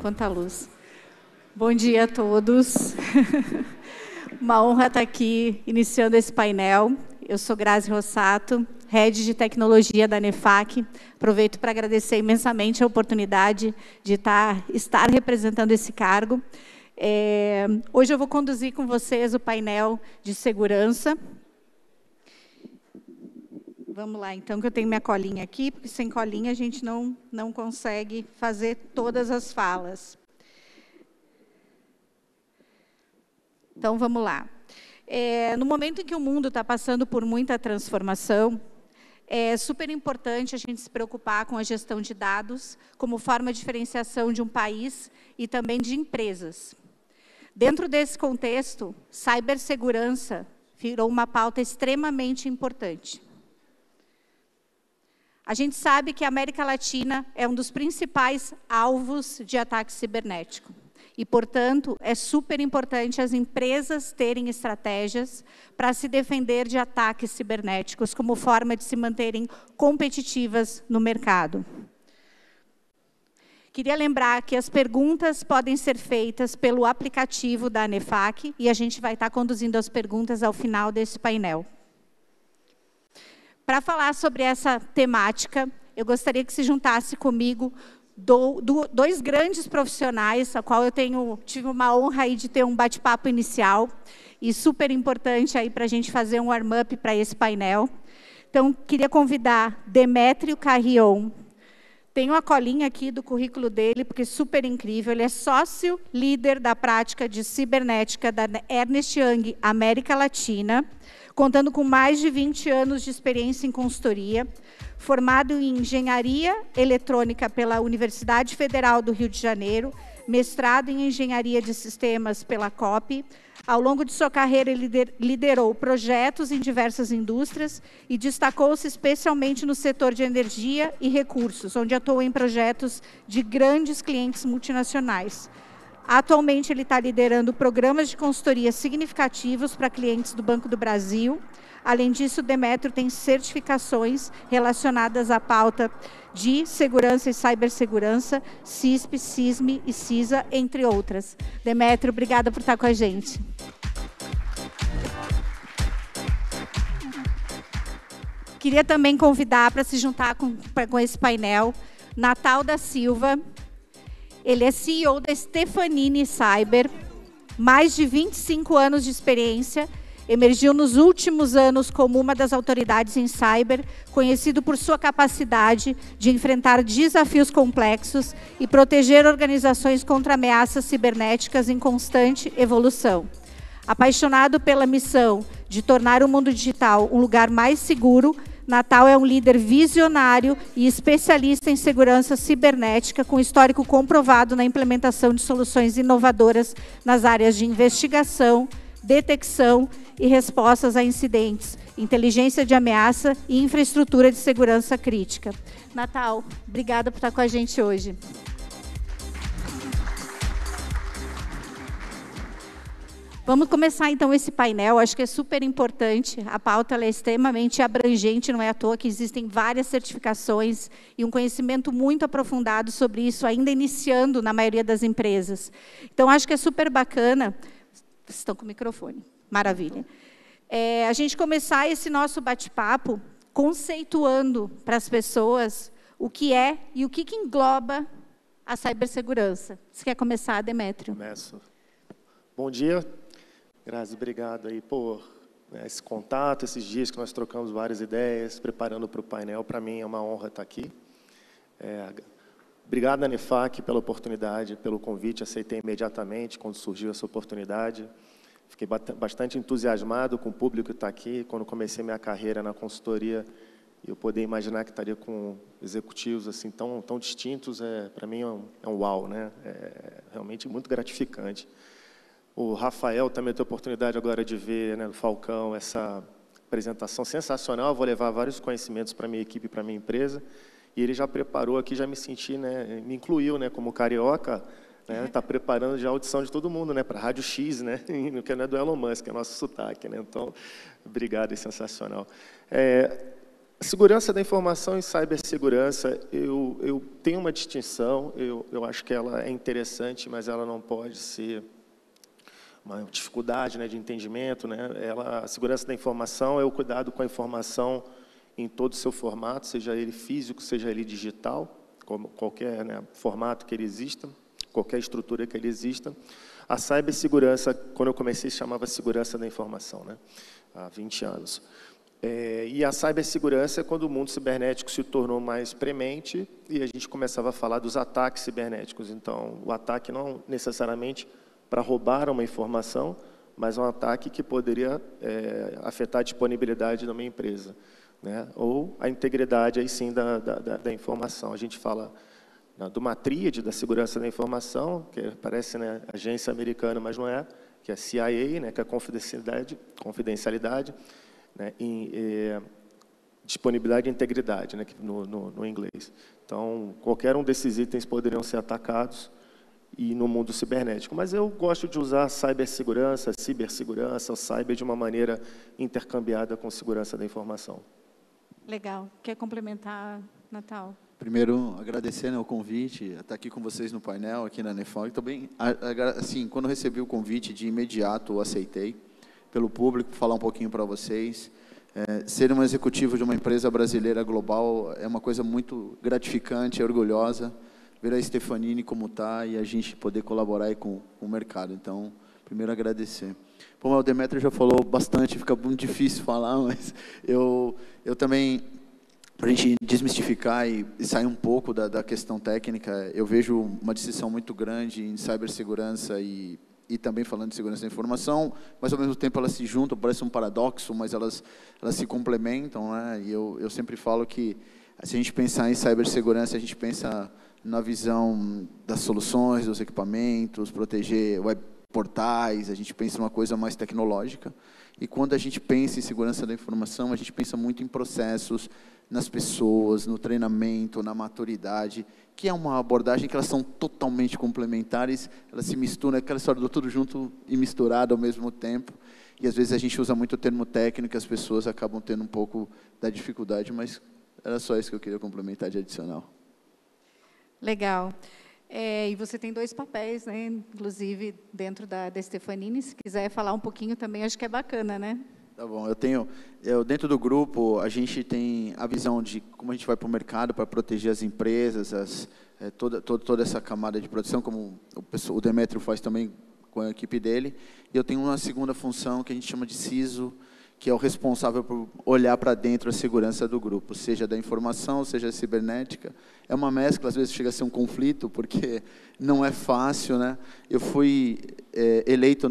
quanta luz. Bom dia a todos. Uma honra estar aqui iniciando esse painel. Eu sou Grazi Rossato, Head de Tecnologia da ANEFAC. Aproveito para agradecer imensamente a oportunidade de estar representando esse cargo. Hoje eu vou conduzir com vocês o painel de segurança. Vamos lá, então, que eu tenho minha colinha aqui, porque sem colinha a gente não consegue fazer todas as falas. Então, vamos lá. No momento em que o mundo está passando por muita transformação, é super importante a gente se preocupar com a gestão de dados como forma de diferenciação de um país e também de empresas. Dentro desse contexto, cibersegurança virou uma pauta extremamente importante. A gente sabe que a América Latina é um dos principais alvos de ataque cibernético. E, portanto, é super importante as empresas terem estratégias para se defender de ataques cibernéticos como forma de se manterem competitivas no mercado. Queria lembrar que as perguntas podem ser feitas pelo aplicativo da ANEFAC e a gente vai estar conduzindo as perguntas ao final desse painel. Para falar sobre essa temática, eu gostaria que se juntasse comigo dois grandes profissionais, a qual eu tive uma honra aí de ter um bate-papo inicial e super importante aí para a gente fazer um warm-up para esse painel. Então, queria convidar Demétrio Carrion. Tenho a colinha aqui do currículo dele, porque é super incrível. Ele é sócio líder da prática de cibernética da Ernst Young América Latina, contando com mais de 20 anos de experiência em consultoria, formado em Engenharia Eletrônica pela Universidade Federal do Rio de Janeiro, mestrado em Engenharia de Sistemas pela COP. Ao longo de sua carreira, ele liderou projetos em diversas indústrias e destacou-se especialmente no setor de energia e recursos, onde atuou em projetos de grandes clientes multinacionais. Atualmente, ele está liderando programas de consultoria significativos para clientes do Banco do Brasil. Além disso, Demétrio tem certificações relacionadas à pauta de segurança e cibersegurança, CISP, CISM e CISA, entre outras. Demétrio, obrigada por estar com a gente. Queria também convidar para se juntar com esse painel, Natal da Silva. Ele é CEO da Stefanini Cyber, mais de 25 anos de experiência, emergiu nos últimos anos como uma das autoridades em cyber, conhecido por sua capacidade de enfrentar desafios complexos e proteger organizações contra ameaças cibernéticas em constante evolução. Apaixonado pela missão de tornar o mundo digital um lugar mais seguro, Natal é um líder visionário e especialista em segurança cibernética, com histórico comprovado na implementação de soluções inovadoras nas áreas de investigação, detecção e respostas a incidentes, inteligência de ameaça e infraestrutura de segurança crítica. Natal, obrigada por estar com a gente hoje. Vamos começar, então, esse painel. Acho que é super importante. A pauta é extremamente abrangente, não é à toa que existem várias certificações e um conhecimento muito aprofundado sobre isso, ainda iniciando na maioria das empresas. Então, acho que é super bacana. Vocês estão com o microfone. Maravilha. A gente começar esse nosso bate-papo conceituando para as pessoas o que é e o que engloba a cibersegurança. Você quer começar, Demétrio? Começo. Bom dia. Grazi, obrigado aí por esse contato, esses dias que nós trocamos várias ideias, preparando para o painel. Para mim é uma honra estar aqui. Obrigado, ANEFAC, pela oportunidade, pelo convite. Aceitei imediatamente quando surgiu essa oportunidade. Fiquei bastante entusiasmado com o público que está aqui. Quando comecei minha carreira na consultoria, eu poder imaginar que estaria com executivos assim tão distintos, para mim é um uau, né? É realmente muito gratificante. O Rafael também teve a oportunidade agora de ver, né, no Falcão, essa apresentação sensacional. Eu vou levar vários conhecimentos para a minha equipe, para a minha empresa. E ele já preparou aqui, já me senti, né, me incluiu, né, como carioca, né, tá preparando já a audição de todo mundo, né, para a Rádio X, né, que não é do Elon Musk, é nosso sotaque, né. Então, obrigado, é sensacional. Segurança da informação e cibersegurança, eu tenho uma distinção, eu acho que ela é interessante, mas ela não pode ser uma dificuldade, né, de entendimento, né? A segurança da informação é o cuidado com a informação em todo o seu formato, seja ele físico, seja ele digital, como qualquer, né, formato que ele exista, qualquer estrutura que ele exista. A cibersegurança, quando eu comecei, se chamava segurança da informação, né, há 20 anos. E a cibersegurança é quando o mundo cibernético se tornou mais premente e a gente começava a falar dos ataques cibernéticos. Então, o ataque não necessariamente para roubar uma informação, mas um ataque que poderia afetar a disponibilidade de uma empresa, né? Ou a integridade, aí sim, da informação. A gente fala de uma tríade da segurança da informação, que parece, né, agência americana, mas não é, que é a CIA, né, que é a confidencialidade, né, disponibilidade e integridade, né, no inglês. Então, qualquer um desses itens poderiam ser atacados e no mundo cibernético. Mas eu gosto de usar cibersegurança, cibersegurança, cyber de uma maneira intercambiada com segurança da informação. Legal. Quer complementar, Natal? Primeiro, agradecer, né, o convite, estar aqui com vocês no painel, aqui na NEFON. Também, assim, quando recebi o convite, de imediato eu aceitei, pelo público, falar um pouquinho para vocês. Ser um executivo de uma empresa brasileira global é uma coisa muito gratificante, orgulhosa, ver a Stefanini como está e a gente poder colaborar aí com o mercado. Então, primeiro agradecer. Bom, o Demetrio já falou bastante, fica muito difícil falar, mas eu também, para a gente desmistificar e sair um pouco da questão técnica, eu vejo uma distinção muito grande em cibersegurança e também falando de segurança da informação, mas ao mesmo tempo elas se juntam, parece um paradoxo, mas elas se complementam, né? E eu sempre falo que, se a gente pensar em cibersegurança, a gente pensa na visão das soluções, dos equipamentos, proteger web portais, a gente pensa numa coisa mais tecnológica. E quando a gente pensa em segurança da informação, a gente pensa muito em processos, nas pessoas, no treinamento, na maturidade, que é uma abordagem que elas são totalmente complementares, elas se misturam, aquela história do tudo junto e misturado ao mesmo tempo. E às vezes a gente usa muito o termo técnico, as pessoas acabam tendo um pouco da dificuldade, mas era só isso que eu queria complementar de adicional. Legal. E você tem 2 papéis, né? Inclusive dentro da Stefanini, se quiser falar um pouquinho também, acho que é bacana, né? Tá bom, dentro do grupo, a gente tem a visão de como a gente vai para o mercado para proteger as empresas, toda essa camada de produção, como o Demetrio faz também com a equipe dele. E eu tenho uma segunda função que a gente chama de CISO, que é o responsável por olhar para dentro a segurança do grupo, seja da informação, seja cibernética. É uma mescla, às vezes chega a ser um conflito, porque não é fácil, né? Eu fui eleito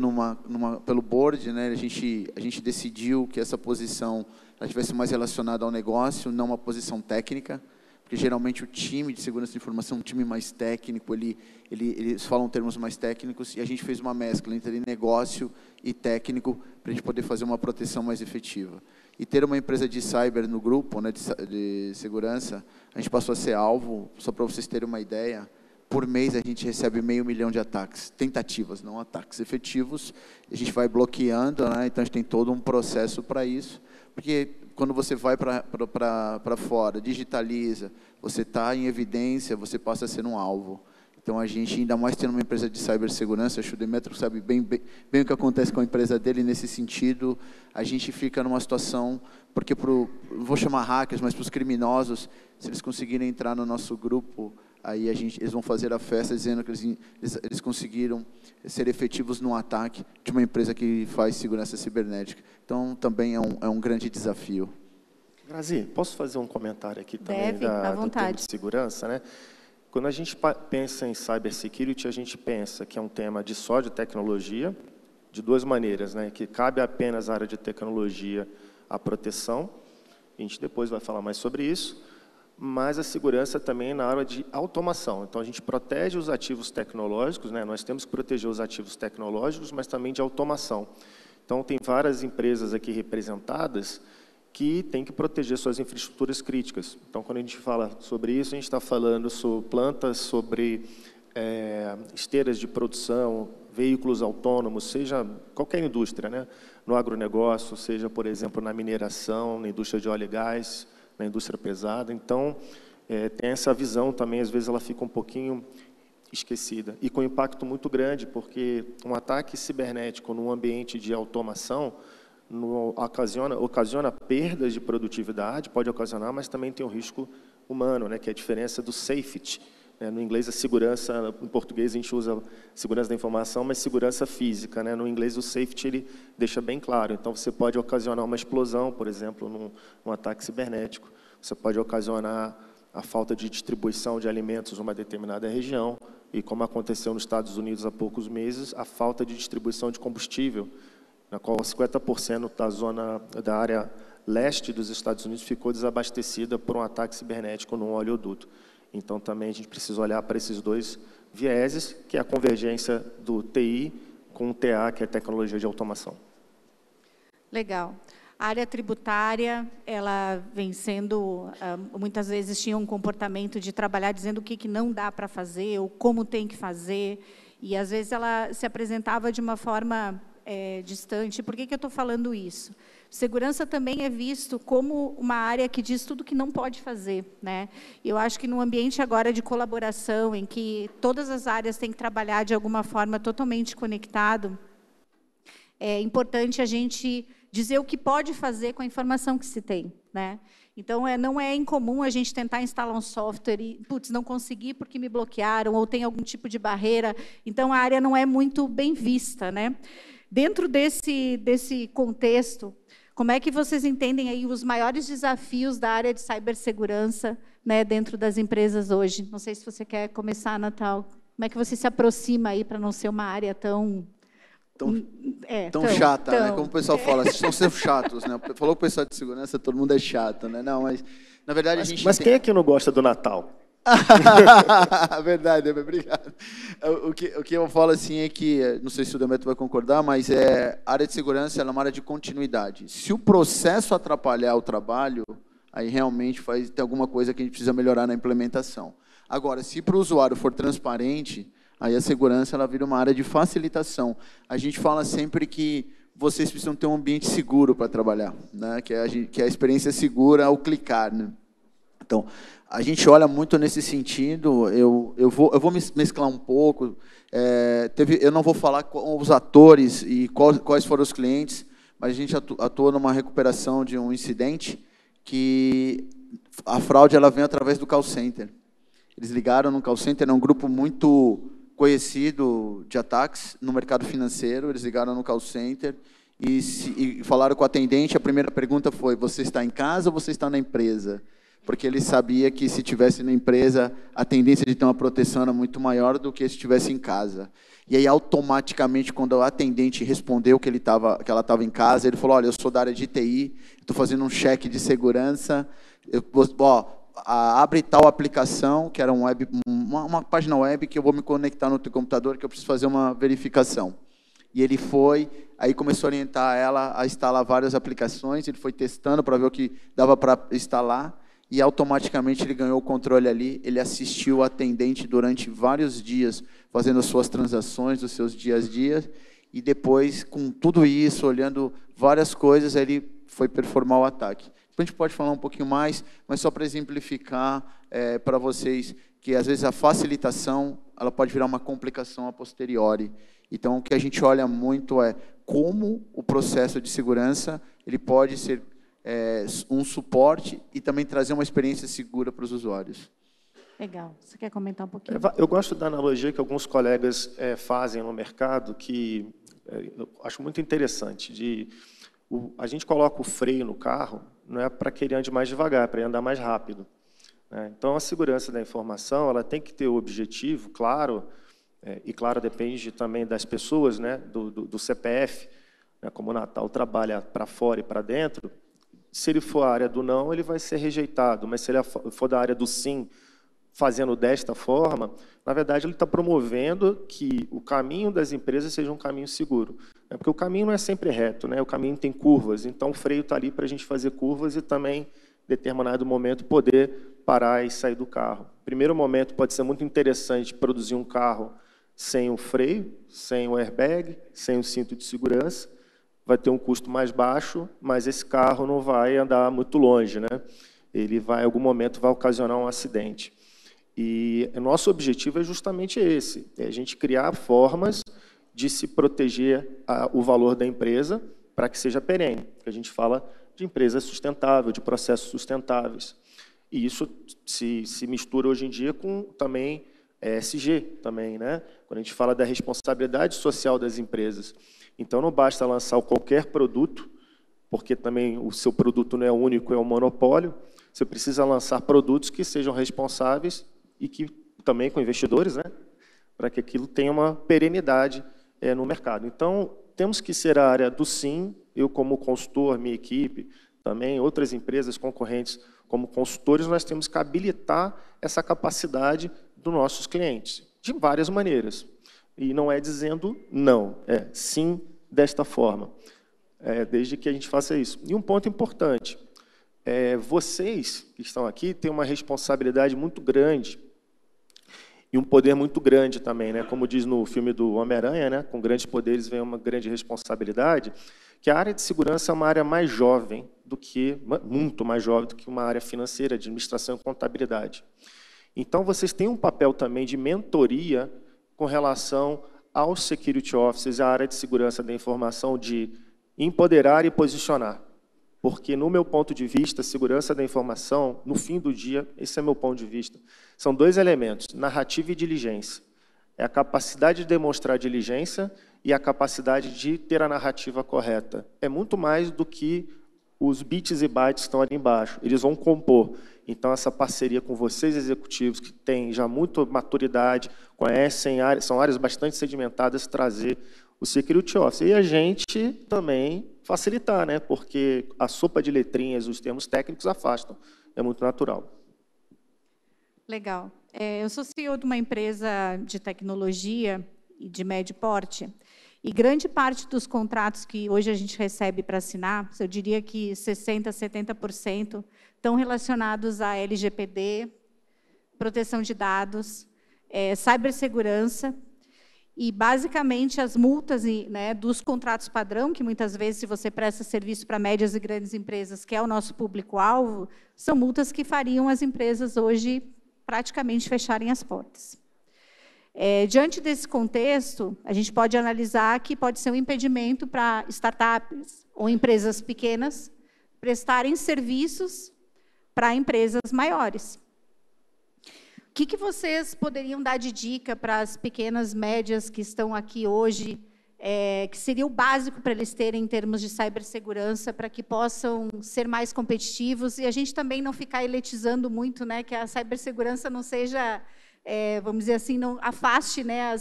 pelo board, né? A gente decidiu que essa posição ela tivesse mais relacionada ao negócio, não uma posição técnica, porque geralmente o time de segurança de informação é um time mais técnico, eles falam termos mais técnicos, e a gente fez uma mescla entre negócio e técnico para a gente poder fazer uma proteção mais efetiva. E ter uma empresa de cyber no grupo, né, de segurança, a gente passou a ser alvo, só para vocês terem uma ideia, por mês a gente recebe 500 mil de ataques, tentativas, não ataques efetivos, a gente vai bloqueando, né, então a gente tem todo um processo para isso, porque quando você vai para fora, digitaliza, você está em evidência, você passa a ser um alvo. Então, a gente, ainda mais tendo uma empresa de cibersegurança, acho que o Demetrio sabe bem o que acontece com a empresa dele nesse sentido, a gente fica numa situação, porque vou chamar hackers, mas para os criminosos, se eles conseguirem entrar no nosso grupo, aí eles vão fazer a festa dizendo que eles conseguiram ser efetivos no ataque de uma empresa que faz segurança cibernética. Então, também é um grande desafio. Grazi, posso fazer um comentário aqui também à do tema vontade. de segurança, né? Quando a gente pensa em cybersecurity, a gente pensa que é um tema só de tecnologia, de 2 maneiras, né? Que cabe apenas à área de tecnologia a proteção, a gente depois vai falar mais sobre isso, mas a segurança também na área de automação. Então, a gente protege os ativos tecnológicos, né? Nós temos que proteger os ativos tecnológicos, mas também de automação. Então, tem várias empresas aqui representadas que têm que proteger suas infraestruturas críticas. Então, quando a gente fala sobre isso, a gente está falando sobre plantas, sobre esteiras de produção, veículos autônomos, seja qualquer indústria, né? No agronegócio, seja, por exemplo, na mineração, na indústria de óleo e gás, na indústria pesada. Então, tem essa visão também, às vezes ela fica um pouquinho esquecida. E com impacto muito grande, porque um ataque cibernético num ambiente de automação ocasiona perdas de produtividade, pode ocasionar, mas também tem um risco humano, né, que é a diferença do safety. No inglês, a segurança, em português a gente usa segurança da informação, mas segurança física. No inglês, o safety ele deixa bem claro. Então, você pode ocasionar uma explosão, por exemplo, num ataque cibernético. Você pode ocasionar a falta de distribuição de alimentos numa determinada região. E, como aconteceu nos Estados Unidos há poucos meses, a falta de distribuição de combustível, na qual 50% da área leste dos Estados Unidos ficou desabastecida por um ataque cibernético num oleoduto. Então, também a gente precisa olhar para esses dois vieses, que é a convergência do TI com o TA, que é a tecnologia de automação. Legal. A área tributária, ela vem sendo, muitas vezes tinha um comportamento de trabalhar dizendo o que não dá para fazer, ou como tem que fazer, e às vezes ela se apresentava de uma forma distante. Por que eu estou falando isso? Segurança também é visto como uma área que diz tudo que não pode fazer, né? Eu acho que no ambiente agora de colaboração, em que todas as áreas têm que trabalhar de alguma forma totalmente conectado, é importante a gente dizer o que pode fazer com a informação que se tem, né? Então, não é incomum a gente tentar instalar um software e, putz, não consegui porque me bloquearam, ou tem algum tipo de barreira. Então, a área não é muito bem vista, né? Dentro desse contexto, como é que vocês entendem aí os maiores desafios da área de cibersegurança, né, dentro das empresas hoje? Não sei se você quer começar, Natal. Como é que você se aproxima aí para não ser uma área tão chata, né? Como o pessoal fala, vocês estão sendo chatos, né? Falou o pessoal de segurança, todo mundo é chato, né? Não, mas na verdade a gente... Mas quem é que não gosta do Natal? Verdade, obrigado. O que eu falo assim é que, não sei se o Demetrio vai concordar, mas a área de segurança é uma área de continuidade. Se o processo atrapalhar o trabalho, aí realmente tem alguma coisa que a gente precisa melhorar na implementação. Agora, se para o usuário for transparente, aí a segurança ela vira uma área de facilitação. A gente fala sempre que vocês precisam ter um ambiente seguro para trabalhar, né? Que é a experiência segura ao clicar, né? Então, a gente olha muito nesse sentido. Eu vou mesclar um pouco. Eu não vou falar com os atores e quais foram os clientes, mas a gente atua numa recuperação de um incidente que a fraude ela vem através do call center. Eles ligaram no call center, é um grupo muito conhecido de ataques no mercado financeiro. Eles ligaram no call center e falaram com o atendente. A primeira pergunta foi: você está em casa ou você está na empresa? Porque ele sabia que, se estivesse na empresa, a tendência de ter uma proteção era muito maior do que se estivesse em casa. E aí, automaticamente, quando o atendente respondeu que ela estava em casa, ele falou: olha, eu sou da área de TI, estou fazendo um cheque de segurança, abre tal aplicação, que era uma página web, que eu vou me conectar no teu computador, que eu preciso fazer uma verificação. E ele foi, aí começou a orientar ela a instalar várias aplicações, ele foi testando para ver o que dava para instalar, e automaticamente ele ganhou o controle ali. Ele assistiu o atendente durante vários dias, fazendo as suas transações, os seus dias a dias, e depois, com tudo isso, olhando várias coisas, ele foi performar o ataque. Depois a gente pode falar um pouquinho mais, mas só para exemplificar para vocês que, às vezes, a facilitação ela pode virar uma complicação a posteriori. Então, o que a gente olha muito é como o processo de segurança ele pode ser um suporte e também trazer uma experiência segura para os usuários. Legal. Você quer comentar um pouquinho? Eu gosto da analogia que alguns colegas fazem no mercado, que eu acho muito interessante. A gente coloca o freio no carro, não é para que ele ande mais devagar, é para ele andar mais rápido, né? Então, a segurança da informação ela tem que ter o objetivo, claro, e claro, depende também das pessoas, né, do CPF, né, como o Natal trabalha para fora e para dentro. Se ele for a área do não, ele vai ser rejeitado, mas se ele for da área do sim, fazendo desta forma, na verdade, ele está promovendo que o caminho das empresas seja um caminho seguro. Porque o caminho não é sempre reto, né? O caminho tem curvas, então o freio está ali para a gente fazer curvas e também, em determinado momento, poder parar e sair do carro. Primeiro momento, pode ser muito interessante produzir um carro sem o freio, sem o airbag, sem o cinto de segurança. Vai ter um custo mais baixo, mas esse carro não vai andar muito longe, né? ele vai, em algum momento, vai ocasionar um acidente. E o nosso objetivo é justamente esse, é a gente criar formas de se proteger o valor da empresa para que seja perene. A gente fala de empresa sustentável, de processos sustentáveis. E isso se mistura hoje em dia com também ESG, também, né? Quando a gente fala da responsabilidade social das empresas. Então, não basta lançar qualquer produto, porque também o seu produto não é único, é um monopólio. Você precisa lançar produtos que sejam responsáveis e que também com investidores, né? Para que aquilo tenha uma perenidade no mercado. Então, temos que ser a área do sim, eu como consultor, minha equipe, também outras empresas concorrentes como consultores, nós temos que habilitar essa capacidade dos nossos clientes, de várias maneiras. E não é dizendo não, é sim desta forma, desde que a gente faça isso. E um ponto importante, vocês que estão aqui têm uma responsabilidade muito grande e um poder muito grande também, né? Como diz no filme do Homem-Aranha, né? Com grandes poderes vem uma grande responsabilidade, que a área de segurança é uma área mais jovem do que, muito mais jovem do que uma área financeira, administração e contabilidade. Então, vocês têm um papel também de mentoria com relação aos security officers, a área de segurança da informação, de empoderar e posicionar. Porque, no meu ponto de vista, segurança da informação, no fim do dia, esse é meu ponto de vista, são dois elementos, narrativa e diligência. É a capacidade de demonstrar diligência e a capacidade de ter a narrativa correta. É muito mais do que os bits e bytes que estão ali embaixo. Eles vão compor. Então, essa parceria com vocês, executivos, que têm já muita maturidade, conhecem áreas, são áreas bastante sedimentadas, trazer o security officer. E a gente também facilitar, né? Porque a sopa de letrinhas, os termos técnicos afastam. É muito natural. Legal. Eu sou CEO de uma empresa de tecnologia e de médio porte, e grande parte dos contratos que hoje a gente recebe para assinar, eu diria que 60%, 70%, estão relacionados a LGPD, proteção de dados, cibersegurança, e, basicamente, as multas né, dos contratos padrão, que muitas vezes, se você presta serviço para médias e grandes empresas, que é o nosso público-alvo, são multas que fariam as empresas hoje praticamente fecharem as portas. Diante desse contexto, a gente pode analisar que pode ser um impedimento para startups ou empresas pequenas prestarem serviços para empresas maiores. O que vocês poderiam dar de dica para as pequenas, médias que estão aqui hoje, que seria o básico para eles terem em termos de cibersegurança, para que possam ser mais competitivos e a gente também não ficar eletizando muito, né, que a cibersegurança não seja, vamos dizer assim, não afaste, né,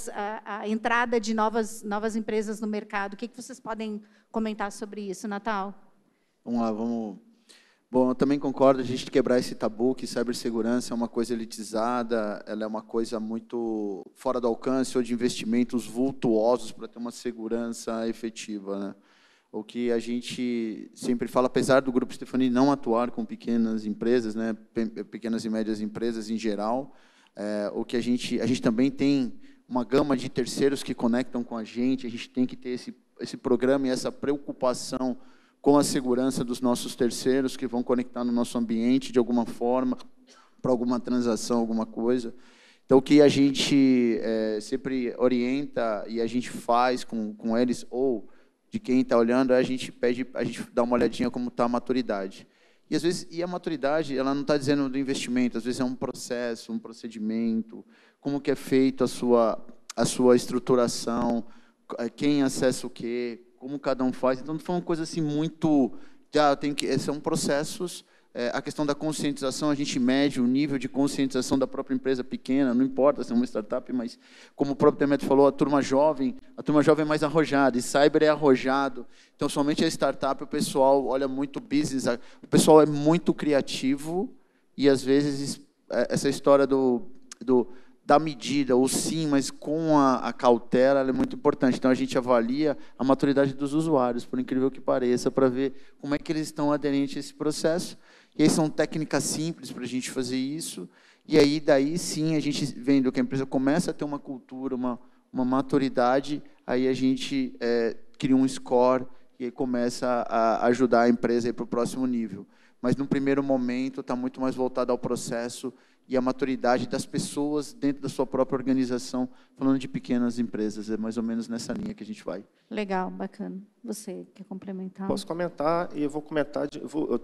a entrada de novas empresas no mercado. O que vocês podem comentar sobre isso, Natal? Vamos lá, vamos... Bom, eu também concordo a gente quebrar esse tabu que cibersegurança é uma coisa elitizada, ela é uma coisa muito fora do alcance ou de investimentos vultuosos para ter uma segurança efetiva, né? O que a gente sempre fala, apesar do Grupo Stephani não atuar com pequenas empresas, né, pequenas e médias empresas em geral, o que a gente também tem uma gama de terceiros que conectam com a gente tem que ter esse programa e essa preocupação com a segurança dos nossos terceiros que vão conectar no nosso ambiente de alguma forma, para alguma transação, alguma coisa. Então, o que a gente sempre orienta e a gente faz com eles, ou de quem está olhando, a gente dá uma olhadinha como está a maturidade. E, às vezes, a maturidade, ela não está dizendo do investimento, às vezes é um processo, um procedimento, como que é feito a sua estruturação, quem acessa o quê, como cada um faz. Então, não foi uma coisa assim muito... são processos, a questão da conscientização, a gente mede o nível de conscientização da própria empresa pequena, não importa se é uma startup, mas, como o próprio Demetrio falou, a turma jovem é mais arrojada, e cyber é arrojado. Então, somente a startup, o pessoal olha muito business, o pessoal é muito criativo, e, às vezes, essa história da medida, ou sim, mas com a cautela, ela é muito importante. Então, a gente avalia a maturidade dos usuários, por incrível que pareça, para ver como é que eles estão aderentes a esse processo. E aí são técnicas simples para a gente fazer isso. E aí, daí sim, a gente vendo que a empresa começa a ter uma cultura, uma maturidade, aí a gente cria um score que começa a ajudar a empresa para o próximo nível. Mas, no primeiro momento, está muito mais voltado ao processo e à maturidade das pessoas dentro da sua própria organização, falando de pequenas empresas. É mais ou menos nessa linha que a gente vai. Legal, bacana. Você quer complementar? Posso comentar, e eu vou comentar...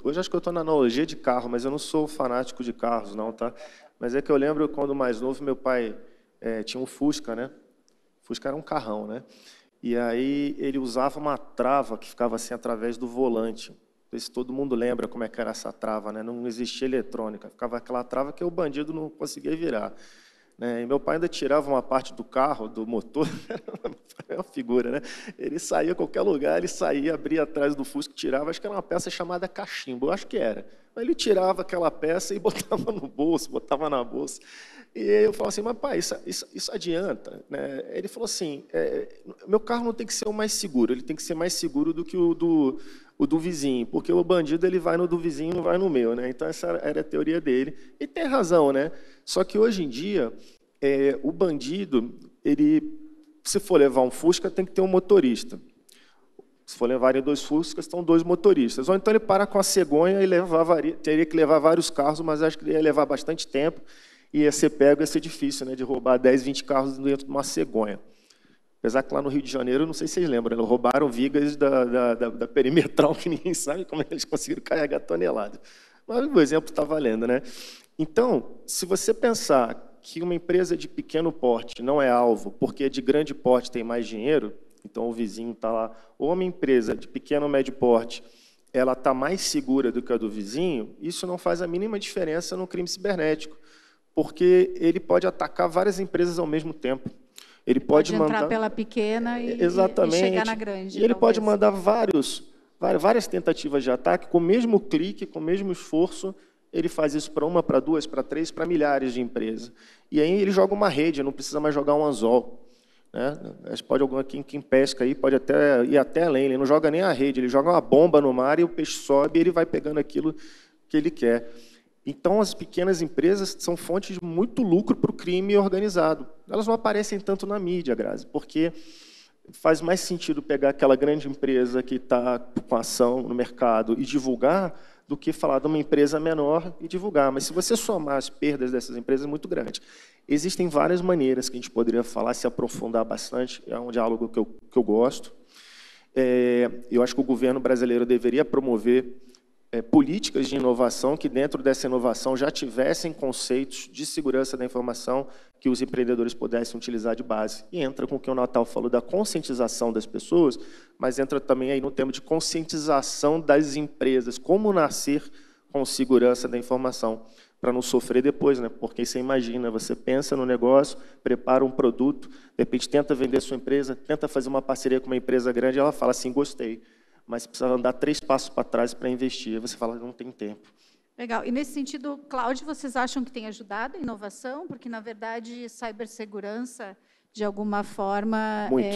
hoje acho que eu estou na analogia de carro, mas eu não sou fanático de carros, não, tá? Mas é que eu lembro, quando mais novo, meu pai tinha um Fusca, né? Fusca era um carrão, né? E aí ele usava uma trava que ficava assim através do volante. Não sei se todo mundo lembra como é que era essa trava, né? Não existia eletrônica, ficava aquela trava que o bandido não conseguia virar. Né? E meu pai ainda tirava uma parte do carro, do motor, é uma figura, né? Ele saía a qualquer lugar, ele saía, abria atrás do Fusca, tirava, acho que era uma peça chamada cachimbo, eu acho que era. Mas ele tirava aquela peça e botava no bolso, botava na bolsa. E eu falava assim, mas pai, isso adianta? Né? Ele falou assim, meu carro não tem que ser o mais seguro, ele tem que ser mais seguro do que o do vizinho, porque o bandido ele vai no do vizinho, não vai no meu, né? Então essa era a teoria dele. E tem razão, né? Só que hoje em dia o bandido, se for levar um Fusca, tem que ter um motorista. Se for levarem 2 Fuscas, estão 2 motoristas. Ou então ele para com a cegonha e teria que levar vários carros, mas acho que ia levar bastante tempo e ia ser pego, ia ser difícil, né, de roubar 10, 20 carros dentro de uma cegonha. Apesar que lá no Rio de Janeiro, não sei se vocês lembram, eles roubaram vigas da perimetral, que ninguém sabe como eles conseguiram carregar toneladas. Mas o exemplo está valendo, né? Então, se você pensar que uma empresa de pequeno porte não é alvo, porque de grande porte tem mais dinheiro, então o vizinho está lá, ou uma empresa de pequeno ou médio porte, ela está mais segura do que a do vizinho, isso não faz a mínima diferença no crime cibernético, porque ele pode atacar várias empresas ao mesmo tempo. Ele pode entrar pela pequena e chegar na grande. E ele pode mandar várias tentativas de ataque com o mesmo clique, com o mesmo esforço. Ele faz isso para 1, para 2, para 3, para milhares de empresas. E aí ele joga uma rede, não precisa mais jogar um anzol. Né? Pode algum aqui quem pesca aí pode até ir até além. Ele não joga nem a rede, ele joga uma bomba no mar e o peixe sobe e ele vai pegando aquilo que ele quer. Então, as pequenas empresas são fontes de muito lucro para o crime organizado. Elas não aparecem tanto na mídia, Grazi, porque faz mais sentido pegar aquela grande empresa que está com ação no mercado e divulgar do que falar de uma empresa menor e divulgar. Mas se você somar as perdas dessas empresas, é muito grande. Existem várias maneiras que a gente poderia falar, se aprofundar bastante, é um diálogo que eu gosto. Eu acho que o governo brasileiro deveria promover políticas de inovação que, dentro dessa inovação, já tivessem conceitos de segurança da informação que os empreendedores pudessem utilizar de base. E entra com o que o Natal falou da conscientização das pessoas, mas entra também aí no tema de conscientização das empresas, como nascer com segurança da informação, para não sofrer depois, né? Porque você imagina, você pensa no negócio, prepara um produto, de repente tenta vender sua empresa, tenta fazer uma parceria com uma empresa grande, e ela fala assim, gostei, mas precisa andar 3 passos para trás para investir. Você fala, não tem tempo. Legal. E, nesse sentido, cloud, vocês acham que tem ajudado a inovação? Porque, na verdade, cibersegurança, de alguma forma... Muito.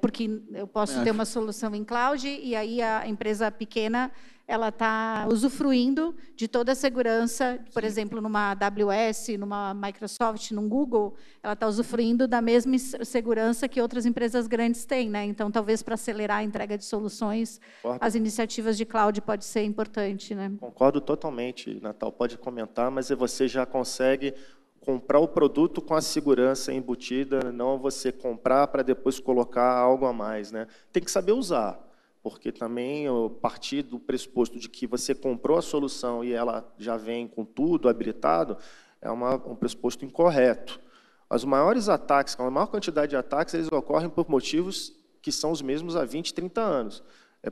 Porque eu posso ter uma solução em cloud e aí a empresa pequena ela está usufruindo de toda a segurança, por exemplo, numa AWS, numa Microsoft, num Google, ela está usufruindo da mesma segurança que outras empresas grandes têm, né? Então, talvez para acelerar a entrega de soluções, as iniciativas de cloud pode ser importante, né? Concordo totalmente, Natal, pode comentar, mas você já consegue comprar o produto com a segurança embutida, não você comprar para depois colocar algo a mais, né? Tem que saber usar. Porque também, partir do pressuposto de que você comprou a solução e ela já vem com tudo habilitado, é um pressuposto incorreto. Os maiores ataques, a maior quantidade de ataques, eles ocorrem por motivos que são os mesmos há 20, 30 anos.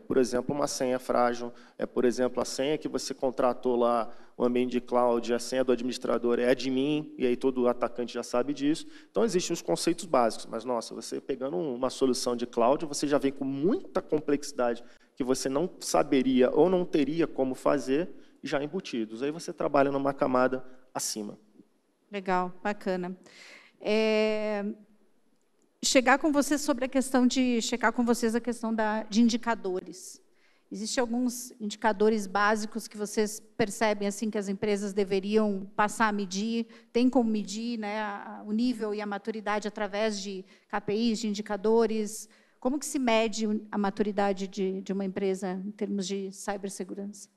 Por exemplo, uma senha frágil, por exemplo, a senha que você contratou lá, o ambiente de cloud, a senha do administrador é admin, e aí todo atacante já sabe disso. Então, existem os conceitos básicos, mas, nossa, você pegando uma solução de cloud, você já vem com muita complexidade que você não saberia ou não teria como fazer, já embutidos. Aí você trabalha numa camada acima. Legal, bacana. Chegar com vocês sobre a questão de checar com vocês a questão de indicadores. Existem alguns indicadores básicos que vocês percebem assim que as empresas deveriam passar a medir, tem como medir, né, o nível e a maturidade através de KPIs, de indicadores. Como que se mede a maturidade de uma empresa em termos de cibersegurança?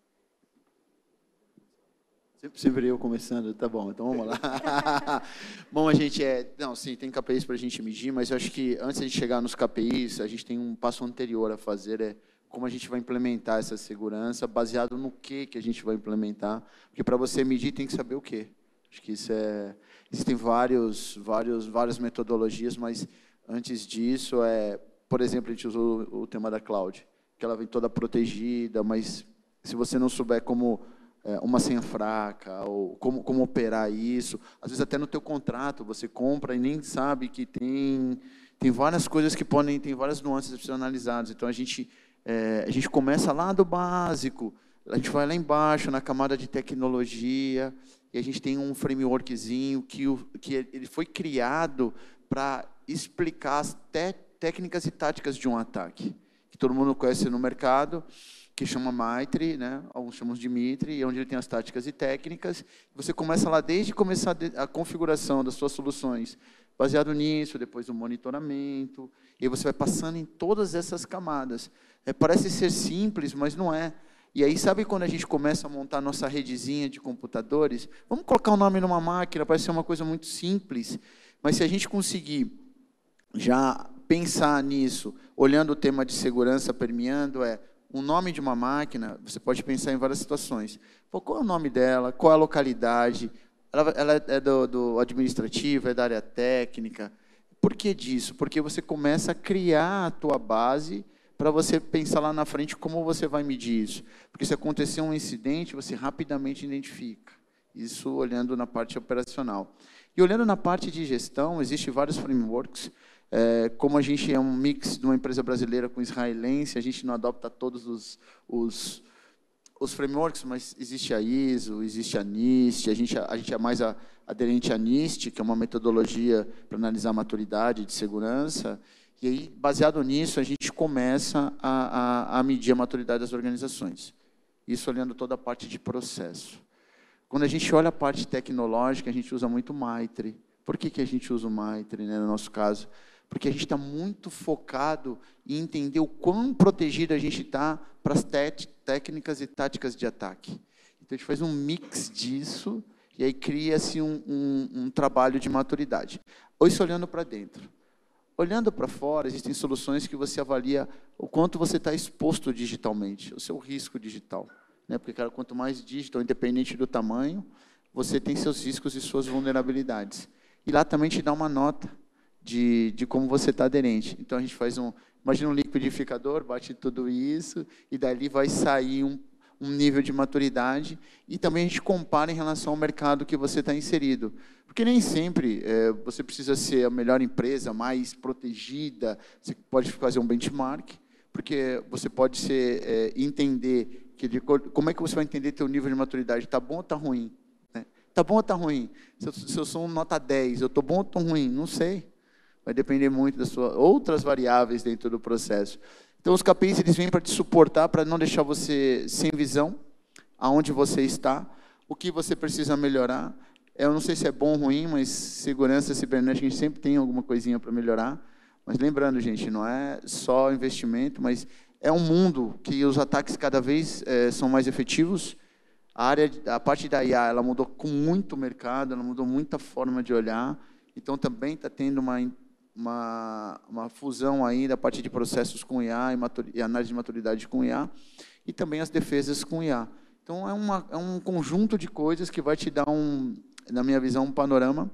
Sempre eu começando, tá bom, então vamos lá. Bom, a gente não, sim, tem KPIs para a gente medir, mas eu acho que antes de chegar nos KPIs, a gente tem um passo anterior a fazer, como a gente vai implementar essa segurança, baseado no que a gente vai implementar, porque para você medir tem que saber o quê. Acho que isso existem várias metodologias, mas antes disso, por exemplo, a gente usou o tema da cloud, que ela vem toda protegida, mas se você não souber como uma senha fraca, ou como operar isso, às vezes até no teu contrato, você compra e nem sabe que tem várias coisas que tem várias nuances personalizadas. Então, a gente começa lá do básico, a gente vai lá embaixo, na camada de tecnologia, e a gente tem um frameworkzinho que ele foi criado para explicar as técnicas e táticas de um ataque, que todo mundo conhece no mercado, que chama MITRE, né? Alguns chamam de MITRE, onde ele tem as táticas e técnicas. Você começa lá desde começar a configuração das suas soluções, baseado nisso, depois o monitoramento, e aí você vai passando em todas essas camadas. Parece ser simples, mas não é. E aí, sabe quando a gente começa a montar a nossa redezinha de computadores? Vamos colocar o nome numa máquina, parece ser uma coisa muito simples, mas se a gente conseguir já pensar nisso, olhando o tema de segurança permeando, o nome de uma máquina, você pode pensar em várias situações. Qual é o nome dela? Qual é a localidade? Ela é do administrativo, é da área técnica? Por que disso? Porque você começa a criar a tua base para você pensar lá na frente como você vai medir isso. Porque se acontecer um incidente, você rapidamente identifica. Isso olhando na parte operacional. E olhando na parte de gestão, existem vários frameworks. Como a gente é um mix de uma empresa brasileira com israelense, a gente não adopta todos os frameworks, mas existe a ISO, existe a NIST, a gente é mais aderente à NIST, que é uma metodologia para analisar a maturidade de segurança, e aí, baseado nisso, a gente começa a medir a maturidade das organizações. Isso olhando toda a parte de processo. Quando a gente olha a parte tecnológica, a gente usa muito o MITRE. Por que a gente usa o MITRE, né, no nosso caso? Porque a gente está muito focado em entender o quão protegido a gente está para as técnicas e táticas de ataque. Então, a gente faz um mix disso e aí cria-se um trabalho de maturidade. Isso olhando para dentro. Olhando para fora, existem soluções que você avalia o quanto você está exposto digitalmente, o seu risco digital. Né? Porque, cara, quanto mais digital, independente do tamanho, você tem seus riscos e suas vulnerabilidades. E lá também te dá uma nota de como você está aderente. Então, a gente faz imagina um liquidificador, bate tudo isso, e dali vai sair um nível de maturidade, e também a gente compara em relação ao mercado que você está inserido. Porque nem sempre você precisa ser a melhor empresa, mais protegida, você pode fazer um benchmark, porque você pode entender, como é que você vai entender teu nível de maturidade, está bom ou está ruim? Está bom ou está ruim? Se eu sou nota 10, eu estou bom ou estou ruim? Não sei. Vai depender muito das suas outras variáveis dentro do processo. Então, os KPIs eles vêm para te suportar, para não deixar você sem visão, aonde você está, o que você precisa melhorar. Eu não sei se é bom ou ruim, mas segurança cibernética, a gente sempre tem alguma coisinha para melhorar. Mas lembrando, gente, não é só investimento, mas é um mundo que os ataques cada vez são mais efetivos. A parte da IA, ela mudou com muito mercado, ela mudou muita forma de olhar. Então, também está tendo uma fusão aí da parte de processos com IA e análise de maturidade com IA, e também as defesas com IA. Então, é um conjunto de coisas que vai te dar, na minha visão, um panorama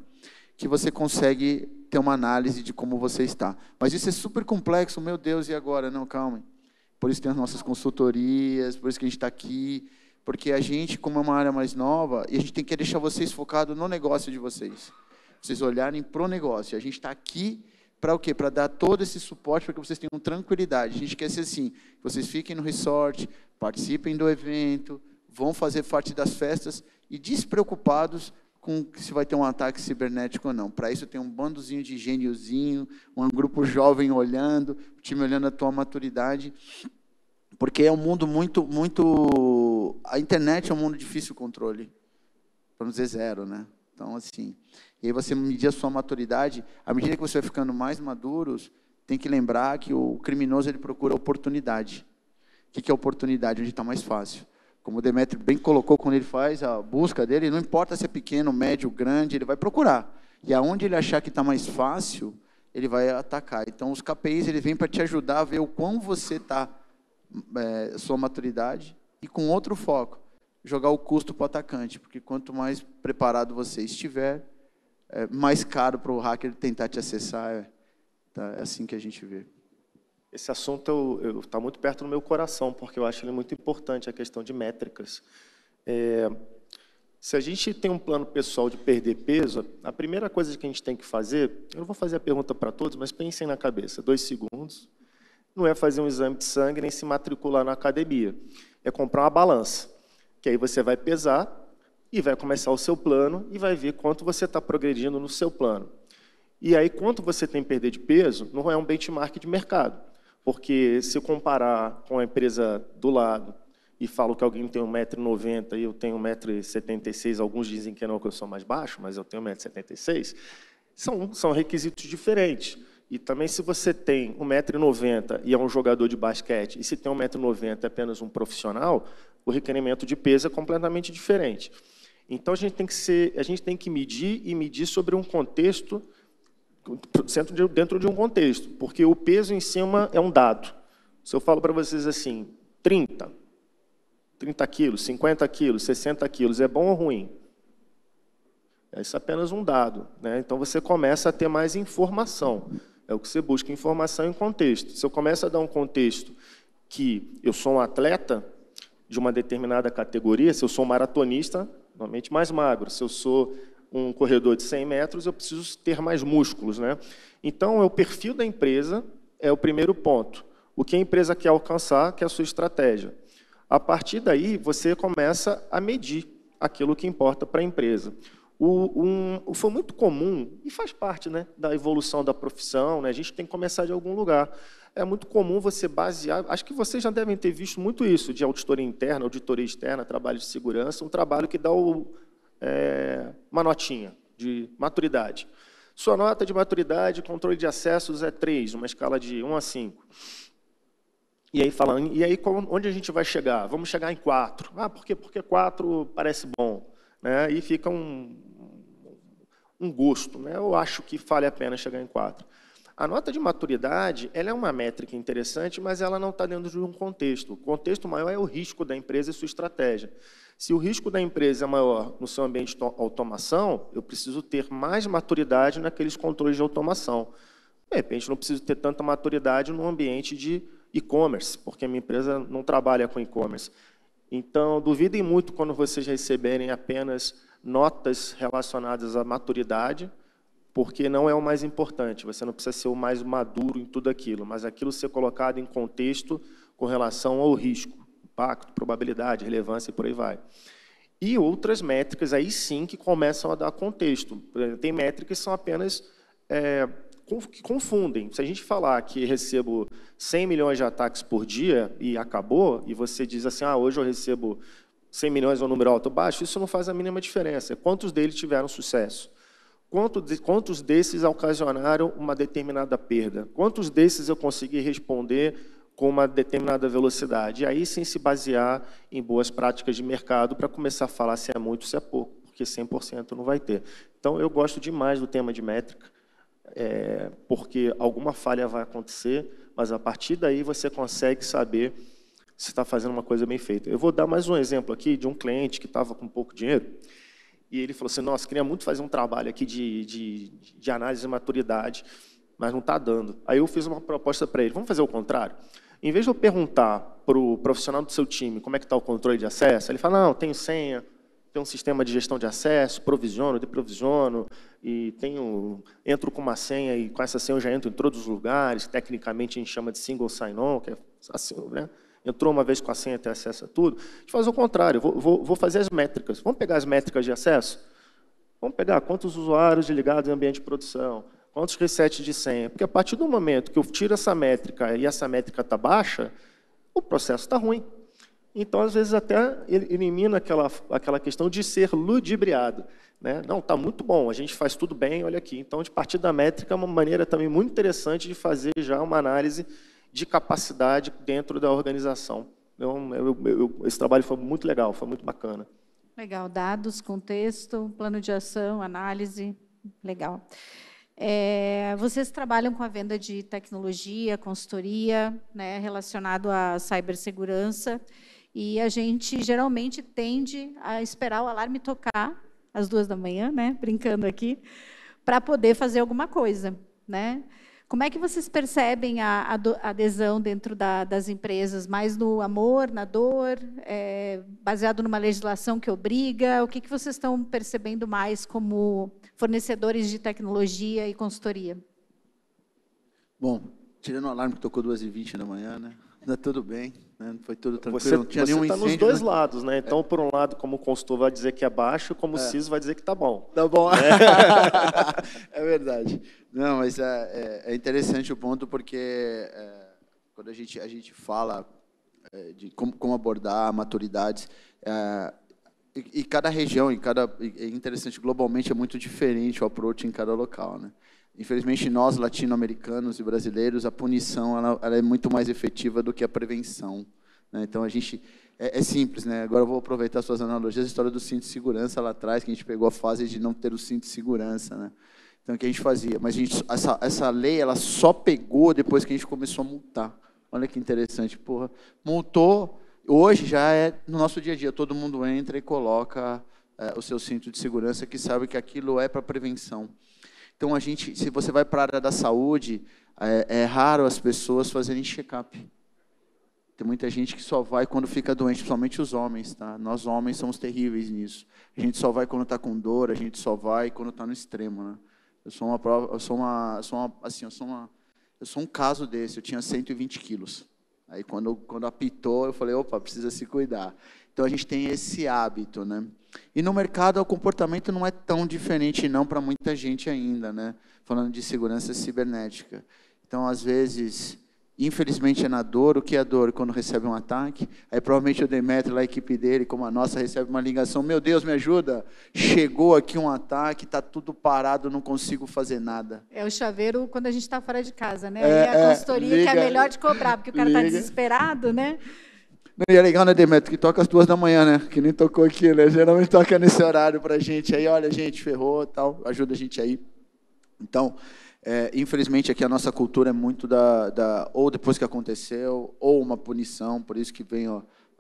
que você consegue ter uma análise de como você está. Mas isso é super complexo, meu Deus, e agora? Não, calma. Por isso tem as nossas consultorias, por isso que a gente está aqui, porque a gente, como é uma área mais nova, e a gente tem que deixar vocês focados no negócio de vocês. Vocês olharem para o negócio. A gente está aqui para o quê? Para dar todo esse suporte para que vocês tenham tranquilidade. A gente quer ser assim, vocês fiquem no resort, participem do evento, vão fazer parte das festas e despreocupados com se vai ter um ataque cibernético ou não. Para isso tem um bandozinho de gêniozinho, um grupo jovem olhando, o time olhando a tua maturidade, porque é um mundo muito... A internet é um mundo difícil de controle, para não dizer zero, né? Então, assim, e aí você medir a sua maturidade, à medida que você vai ficando mais maduros, tem que lembrar que o criminoso ele procura oportunidade. O que é oportunidade? Onde está mais fácil. Como o Demetrio bem colocou, quando ele faz a busca dele, não importa se é pequeno, médio, grande, ele vai procurar. E aonde ele achar que está mais fácil, ele vai atacar. Então, os KPIs ele vem para te ajudar a ver o quão você está, sua maturidade, e com outro foco, jogar o custo para o atacante, porque quanto mais preparado você estiver, mais caro para o hacker tentar te acessar. É assim que a gente vê. Esse assunto está muito perto do meu coração, porque eu acho ele muito importante, a questão de métricas. Se a gente tem um plano pessoal de perder peso, a primeira coisa que a gente tem que fazer, eu não vou fazer a pergunta para todos, mas pensem na cabeça, 2 segundos, não é fazer um exame de sangue nem se matricular na academia, é comprar uma balança, que aí você vai pesar e vai começar o seu plano e vai ver quanto você está progredindo no seu plano. E aí, quanto você tem que perder de peso, não é um benchmark de mercado, porque se eu comparar com a empresa do lado e falo que alguém tem 1,90 m e eu tenho 1,76 m, alguns dizem que não, que eu sou mais baixo, mas eu tenho 1,76 m, são requisitos diferentes. E também, se você tem 1,90 m e é um jogador de basquete, e se tem 1,90 m é apenas um profissional, o requerimento de peso é completamente diferente. Então, a gente tem que medir e medir sobre um contexto, dentro de um contexto, porque o peso em cima é um dado. Se eu falo para vocês assim, 30 quilos, 50 quilos, 60 quilos, é bom ou ruim? Isso é apenas um dado, né? Então, você começa a ter mais informação. É o que você busca, informação em contexto. Se eu começo a dar um contexto que eu sou um atleta de uma determinada categoria, se eu sou um maratonista, normalmente mais magro, se eu sou um corredor de 100 metros, eu preciso ter mais músculos, né? Então, o perfil da empresa é o primeiro ponto. O que a empresa quer alcançar, que é a sua estratégia. A partir daí, você começa a medir aquilo que importa para a empresa. Foi muito comum, e faz parte, né, da evolução da profissão, né? A gente tem que começar de algum lugar. É muito comum você basear, acho que vocês já devem ter visto muito isso, de auditoria interna, auditoria externa, trabalho de segurança, um trabalho que dá uma notinha de maturidade. Sua nota de maturidade, controle de acessos é 3, uma escala de 1 a 5. E aí, onde a gente vai chegar? Vamos chegar em 4. Ah, por quê? Porque 4 parece bom, né? E fica um gosto, né? Eu acho que vale a pena chegar em 4. A nota de maturidade, ela é uma métrica interessante, mas ela não está dentro de um contexto. O contexto maior é o risco da empresa e sua estratégia. Se o risco da empresa é maior no seu ambiente de automação, eu preciso ter mais maturidade naqueles controles de automação. De repente, não preciso ter tanta maturidade no ambiente de e-commerce, porque a minha empresa não trabalha com e-commerce. Então, duvidem muito quando vocês receberem apenas notas relacionadas à maturidade, porque não é o mais importante. Você não precisa ser o mais maduro em tudo aquilo, mas aquilo ser colocado em contexto com relação ao risco, impacto, probabilidade, relevância e por aí vai. E outras métricas, aí sim, que começam a dar contexto. Tem métricas que são apenas que confundem. Se a gente falar que recebo 100 milhões de ataques por dia e acabou, e você diz assim, hoje eu recebo 100 milhões é um número alto ou baixo, isso não faz a mínima diferença. Quantos deles tiveram sucesso? Quantos desses ocasionaram uma determinada perda? Quantos desses eu consegui responder com uma determinada velocidade? E aí sim se basear em boas práticas de mercado para começar a falar se é muito ou se é pouco, porque 100% não vai ter. Então, eu gosto demais do tema de métrica, porque alguma falha vai acontecer, mas a partir daí você consegue saber se está fazendo uma coisa bem feita. Eu vou dar mais um exemplo aqui de um cliente que estava com pouco dinheiro, e ele falou assim, nossa, queria muito fazer um trabalho aqui de análise de maturidade, mas não está dando. Aí eu fiz uma proposta para ele, vamos fazer o contrário? Em vez de eu perguntar para o profissional do seu time como é que está o controle de acesso, ele fala, não, tenho senha, tenho um sistema de gestão de acesso, provisiono, deprovisiono, e entro com uma senha, e com essa senha eu já entro em todos os lugares, tecnicamente a gente chama de single sign-on, que é assim, né? Entrou uma vez com a senha, tem acesso a tudo. A gente faz o contrário, vou fazer as métricas. Vamos pegar as métricas de acesso? Vamos pegar quantos usuários ligados em ambiente de produção, quantos resets de senha. Porque a partir do momento que eu tiro essa métrica e essa métrica está baixa, o processo está ruim. Então, às vezes, até elimina aquela questão de ser ludibriado. Né? Não, está muito bom, a gente faz tudo bem, olha aqui. Então, de partir da métrica é uma maneira também muito interessante de fazer já uma análise de capacidade dentro da organização. Então, esse trabalho foi muito legal, foi muito bacana. Legal, dados, contexto, plano de ação, análise, legal. Vocês trabalham com a venda de tecnologia, consultoria, né, relacionado à cibersegurança, e a gente geralmente tende a esperar o alarme tocar às 2h, né, brincando aqui, para poder fazer alguma coisa, né? Como é que vocês percebem a adesão dentro das empresas? Mais no amor, na dor, baseado numa legislação que obriga? O que vocês estão percebendo mais como fornecedores de tecnologia e consultoria? Bom, tirando o alarme que tocou 2h20 da manhã, né? Tá tudo bem, né? Foi tudo tranquilo. Não tinha nenhum incêndio. Você está nos dois lados, né? Então, por um lado, como o consultor vai dizer que é baixo, como o CISO vai dizer que está bom. Tá bom. É verdade. Não, mas é interessante o ponto, porque quando a gente fala de como abordar maturidades, e cada região, é interessante, globalmente é muito diferente o approach em cada local, né? Infelizmente, nós, latino-americanos e brasileiros, a punição ela é muito mais efetiva do que a prevenção, né? Então, a gente... É simples, né? Agora eu vou aproveitar suas analogias, a história do cinto de segurança lá atrás, que a gente pegou a fase de não ter o cinto de segurança, né? Então, o que a gente fazia? Mas essa lei ela só pegou depois que a gente começou a multar. Olha que interessante. Porra, multou, hoje já é no nosso dia a dia, todo mundo entra e coloca o seu cinto de segurança, que sabe que aquilo é para prevenção. Então, se você vai para a área da saúde, é raro as pessoas fazerem check-up. Tem muita gente que só vai quando fica doente, principalmente os homens, tá? Nós homens somos terríveis nisso. A gente só vai quando está com dor, a gente só vai quando está no extremo, né? Eu sou um caso desse. Eu tinha 120 quilos. Aí quando apitou, eu falei, opa, precisa se cuidar. Então a gente tem esse hábito, né? E no mercado o comportamento não é tão diferente não para muita gente ainda, né? Falando de segurança cibernética. Então às vezes, infelizmente é na dor. O que é a dor? Quando recebe um ataque. Aí provavelmente o Demetrio, a equipe dele, como a nossa, recebe uma ligação. Meu Deus, me ajuda. Chegou aqui um ataque, está tudo parado, não consigo fazer nada. É o chaveiro quando a gente está fora de casa, né? Aí a consultoria liga, que é melhor de cobrar, porque o cara está desesperado, né? E é legal, né, Demetrio, que toca às 2h, né? Que nem tocou aqui, né? Geralmente toca nesse horário para a gente. Aí, olha, gente, ferrou, tal, ajuda a gente aí. Então... infelizmente, aqui a nossa cultura é muito ou depois que aconteceu, ou uma punição, por isso que vem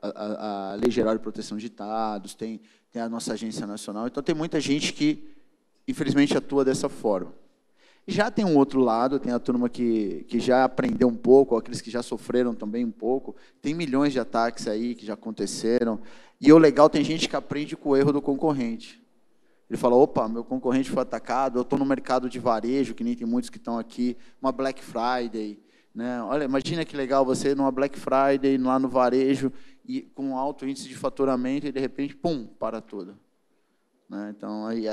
a Lei Geral de Proteção de Dados, tem a nossa Agência Nacional. Então, tem muita gente que, infelizmente, atua dessa forma. Já tem um outro lado, tem a turma que já aprendeu um pouco, aqueles que já sofreram também um pouco. Tem milhões de ataques aí que já aconteceram. E o legal, tem gente que aprende com o erro do concorrente. Ele fala, opa, meu concorrente foi atacado, eu estou no mercado de varejo, que nem tem muitos que estão aqui, uma Black Friday, né? Olha, imagina que legal você numa Black Friday, lá no varejo, e com um alto índice de faturamento, e de repente, pum, para tudo. Né? Então, aí,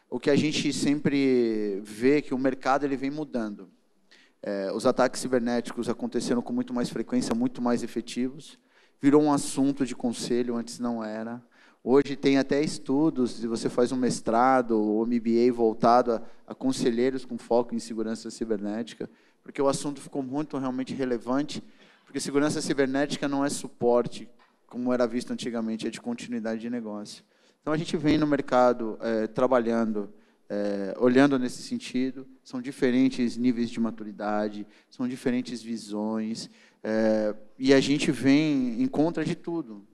o que a gente sempre vê é que o mercado ele vem mudando. Os ataques cibernéticos aconteceram com muito mais frequência, muito mais efetivos, virou um assunto de conselho, antes não era. Hoje tem até estudos, se você faz um mestrado ou MBA voltado a conselheiros com foco em segurança cibernética, porque o assunto ficou muito realmente relevante, porque segurança cibernética não é suporte, como era visto antigamente, é de continuidade de negócio. Então, a gente vem no mercado trabalhando, olhando nesse sentido, são diferentes níveis de maturidade, são diferentes visões, e a gente vem em contra de tudo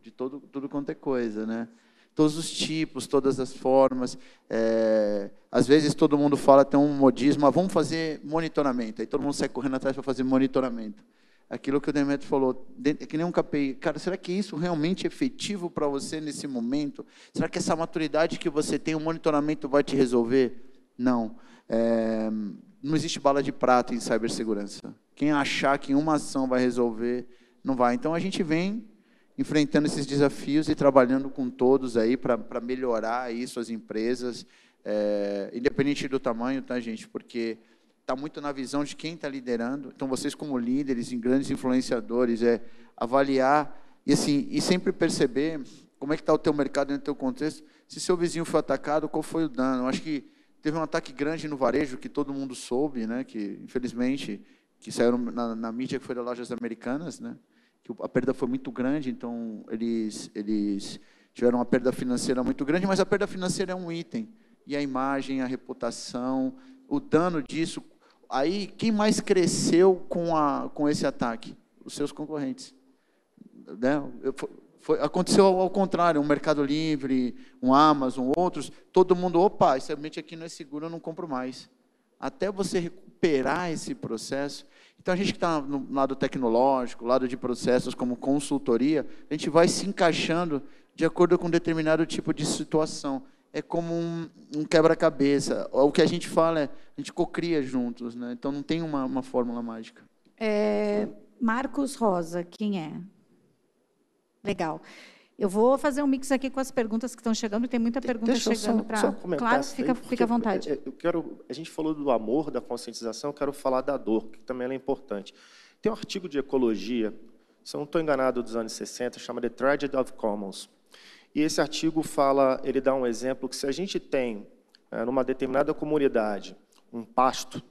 quanto é coisa, né? Todos os tipos, todas as formas. Às vezes todo mundo fala, tem um modismo, vamos fazer monitoramento. Aí todo mundo sai correndo atrás para fazer monitoramento. Aquilo que o Demetrio falou, é que nem um KPI. Cara, será que isso realmente é efetivo para você nesse momento? Será que essa maturidade que você tem, o monitoramento vai te resolver? Não. Não existe bala de prata em cibersegurança. Quem achar que uma ação vai resolver, não vai. Então, a gente vem enfrentando esses desafios e trabalhando com todos aí para melhorar isso, as empresas, independente do tamanho, tá, gente? Porque está muito na visão de quem está liderando. Então, vocês como líderes, grandes influenciadores, avaliar E, assim, e sempre perceber como é que está o teu mercado dentro do teu contexto. Se seu vizinho foi atacado, qual foi o dano? Eu acho que teve um ataque grande no varejo, que todo mundo soube, né, que, infelizmente, que saiu na mídia, que foi das lojas americanas, né, que a perda foi muito grande, então eles tiveram uma perda financeira muito grande, mas a perda financeira é um item. E a imagem, a reputação, o dano disso. Aí, quem mais cresceu com esse ataque? Os seus concorrentes. Né? Aconteceu ao contrário, um Mercado Livre, um Amazon, outros, todo mundo, opa, esse ambiente aqui não é seguro, eu não compro mais. Até você recuperar esse processo. Então, a gente que está no lado tecnológico, lado de processos como consultoria, a gente vai se encaixando de acordo com determinado tipo de situação. É como um quebra-cabeça. O que a gente fala é, a gente cocria juntos, né? Então, não tem uma fórmula mágica. Marcos Rosa, quem é? Legal. Eu vou fazer um mix aqui com as perguntas que estão chegando, tem muita pergunta chegando para... Claro, fica à vontade. A gente falou do amor, da conscientização, eu quero falar da dor, que também é importante. Tem um artigo de ecologia, se eu não estou enganado, dos anos 60, chama The Tragedy of Commons. E esse artigo fala, ele dá um exemplo que se a gente tem, numa determinada comunidade, um pasto,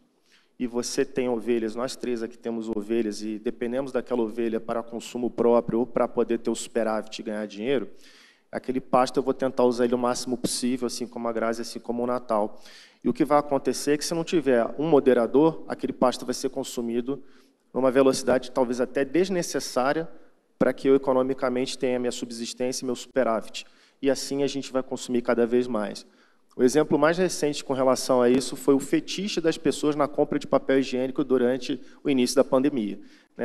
e você tem ovelhas, nós três aqui temos ovelhas, e dependemos daquela ovelha para consumo próprio ou para poder ter o superávit e ganhar dinheiro, aquele pasto eu vou tentar usar ele o máximo possível, assim como a Grazi, assim como o Natal. E o que vai acontecer é que se não tiver um moderador, aquele pasto vai ser consumido numa velocidade talvez até desnecessária para que eu economicamente tenha minha subsistência e meu superávit. E assim a gente vai consumir cada vez mais. O exemplo mais recente com relação a isso foi o fetiche das pessoas na compra de papel higiênico durante o início da pandemia.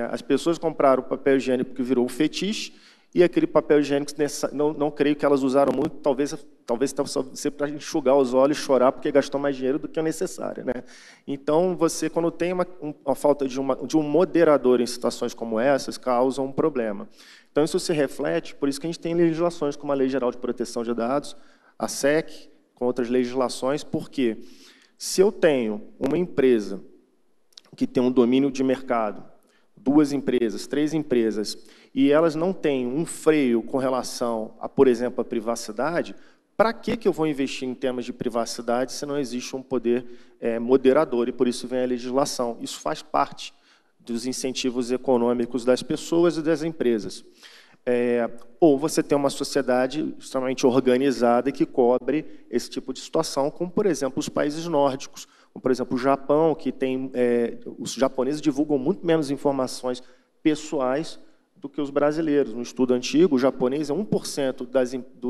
As pessoas compraram o papel higiênico porque virou um fetiche, e aquele papel higiênico, não creio que elas usaram muito, talvez só para enxugar os olhos e chorar porque gastou mais dinheiro do que o necessário. Então, você, quando tem uma falta de um moderador em situações como essas, causa um problema. Então, isso se reflete, por isso que a gente tem legislações como a Lei Geral de Proteção de Dados, a SEC, com outras legislações, porque se eu tenho uma empresa que tem um domínio de mercado, 2 empresas, 3 empresas, e elas não têm um freio com relação a, por exemplo, a privacidade, para que eu vou investir em temas de privacidade se não existe um poder moderador, e por isso vem a legislação. Isso faz parte dos incentivos econômicos das pessoas e das empresas. Ou você tem uma sociedade extremamente organizada que cobre esse tipo de situação, como, por exemplo, os países nórdicos, como, por exemplo, o Japão, que tem... os japoneses divulgam muito menos informações pessoais do que os brasileiros. No estudo antigo, o japonês, 1%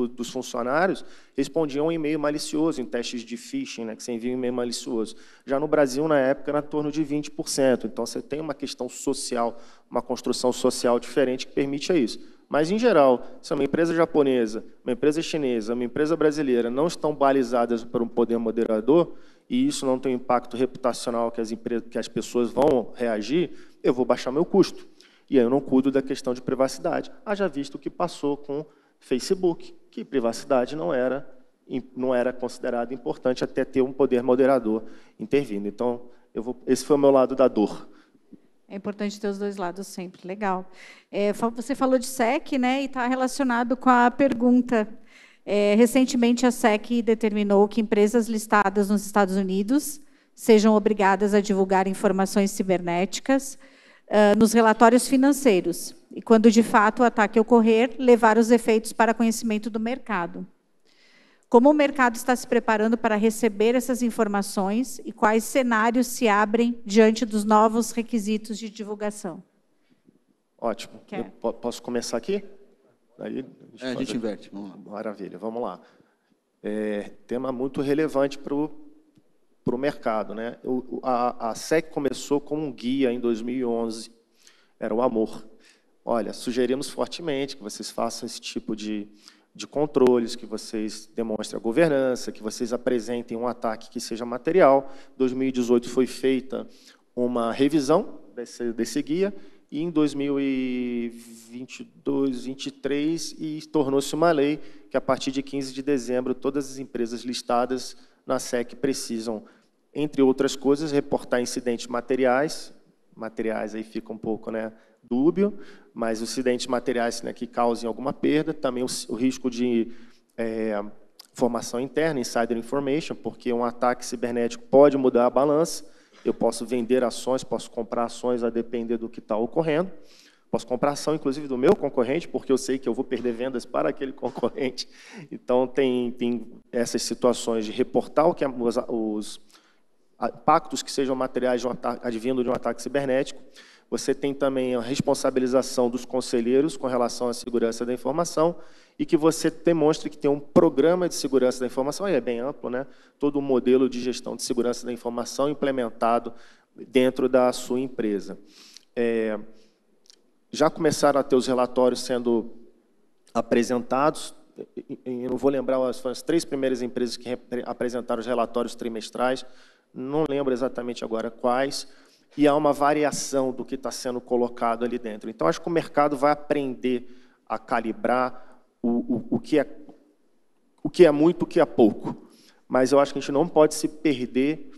dos funcionários respondiam um e-mail malicioso, em testes de phishing, que você envia um e-mail malicioso. Já no Brasil, na época, era em torno de 20%. Então, você tem uma questão social, uma construção social diferente que permite isso. Mas, em geral, se uma empresa japonesa, uma empresa chinesa, uma empresa brasileira não estão balizadas por um poder moderador, e isso não tem um impacto reputacional que as pessoas vão reagir, eu vou baixar meu custo. E aí eu não cuido da questão de privacidade. Haja visto o que passou com Facebook, que privacidade não era considerada importante até ter um poder moderador intervindo. Então, esse foi o meu lado da dor. É importante ter os dois lados sempre, legal. Você falou de SEC, e está relacionado com a pergunta. Recentemente, a SEC determinou que empresas listadas nos Estados Unidos sejam obrigadas a divulgar informações cibernéticas nos relatórios financeiros, e quando, de fato, o ataque ocorrer, levar os efeitos para conhecimento do mercado. Como o mercado está se preparando para receber essas informações e quais cenários se abrem diante dos novos requisitos de divulgação? Ótimo. Posso começar aqui? Aí a gente inverte. Vamos lá. Maravilha, vamos lá. Tema muito relevante para o mercado. A SEC começou com um guia em 2011, era o amor. Olha, sugerimos fortemente que vocês façam esse tipo de controles, que vocês demonstrem a governança, que vocês apresentem um ataque que seja material. Em 2018 foi feita uma revisão desse guia, e em 2022, 2023, tornou-se uma lei que, a partir de 15 de dezembro, todas as empresas listadas na SEC precisam, entre outras coisas, reportar incidentes materiais aí fica um pouco dúbio, mas os acidentes materiais, né, que causem alguma perda, também o risco de informação interna, insider information, porque um ataque cibernético pode mudar a balança, eu posso vender ações, posso comprar ações a depender do que está ocorrendo, posso comprar ação, inclusive, do meu concorrente, porque eu sei que eu vou perder vendas para aquele concorrente. Então, tem essas situações de reportar o que os impactos que sejam materiais advindo de um ataque cibernético. Você tem também a responsabilização dos conselheiros com relação à segurança da informação e que você demonstre que tem um programa de segurança da informação, e é bem amplo, né? Todo um modelo de gestão de segurança da informação implementado dentro da sua empresa. Já começaram a ter os relatórios sendo apresentados, eu não vou lembrar, foram as 3 primeiras empresas que apresentaram os relatórios trimestrais, não lembro exatamente agora quais, e há uma variação do que está sendo colocado ali dentro. Então, acho que o mercado vai aprender a calibrar o que é muito, o que é pouco. Mas eu acho que a gente não pode se perder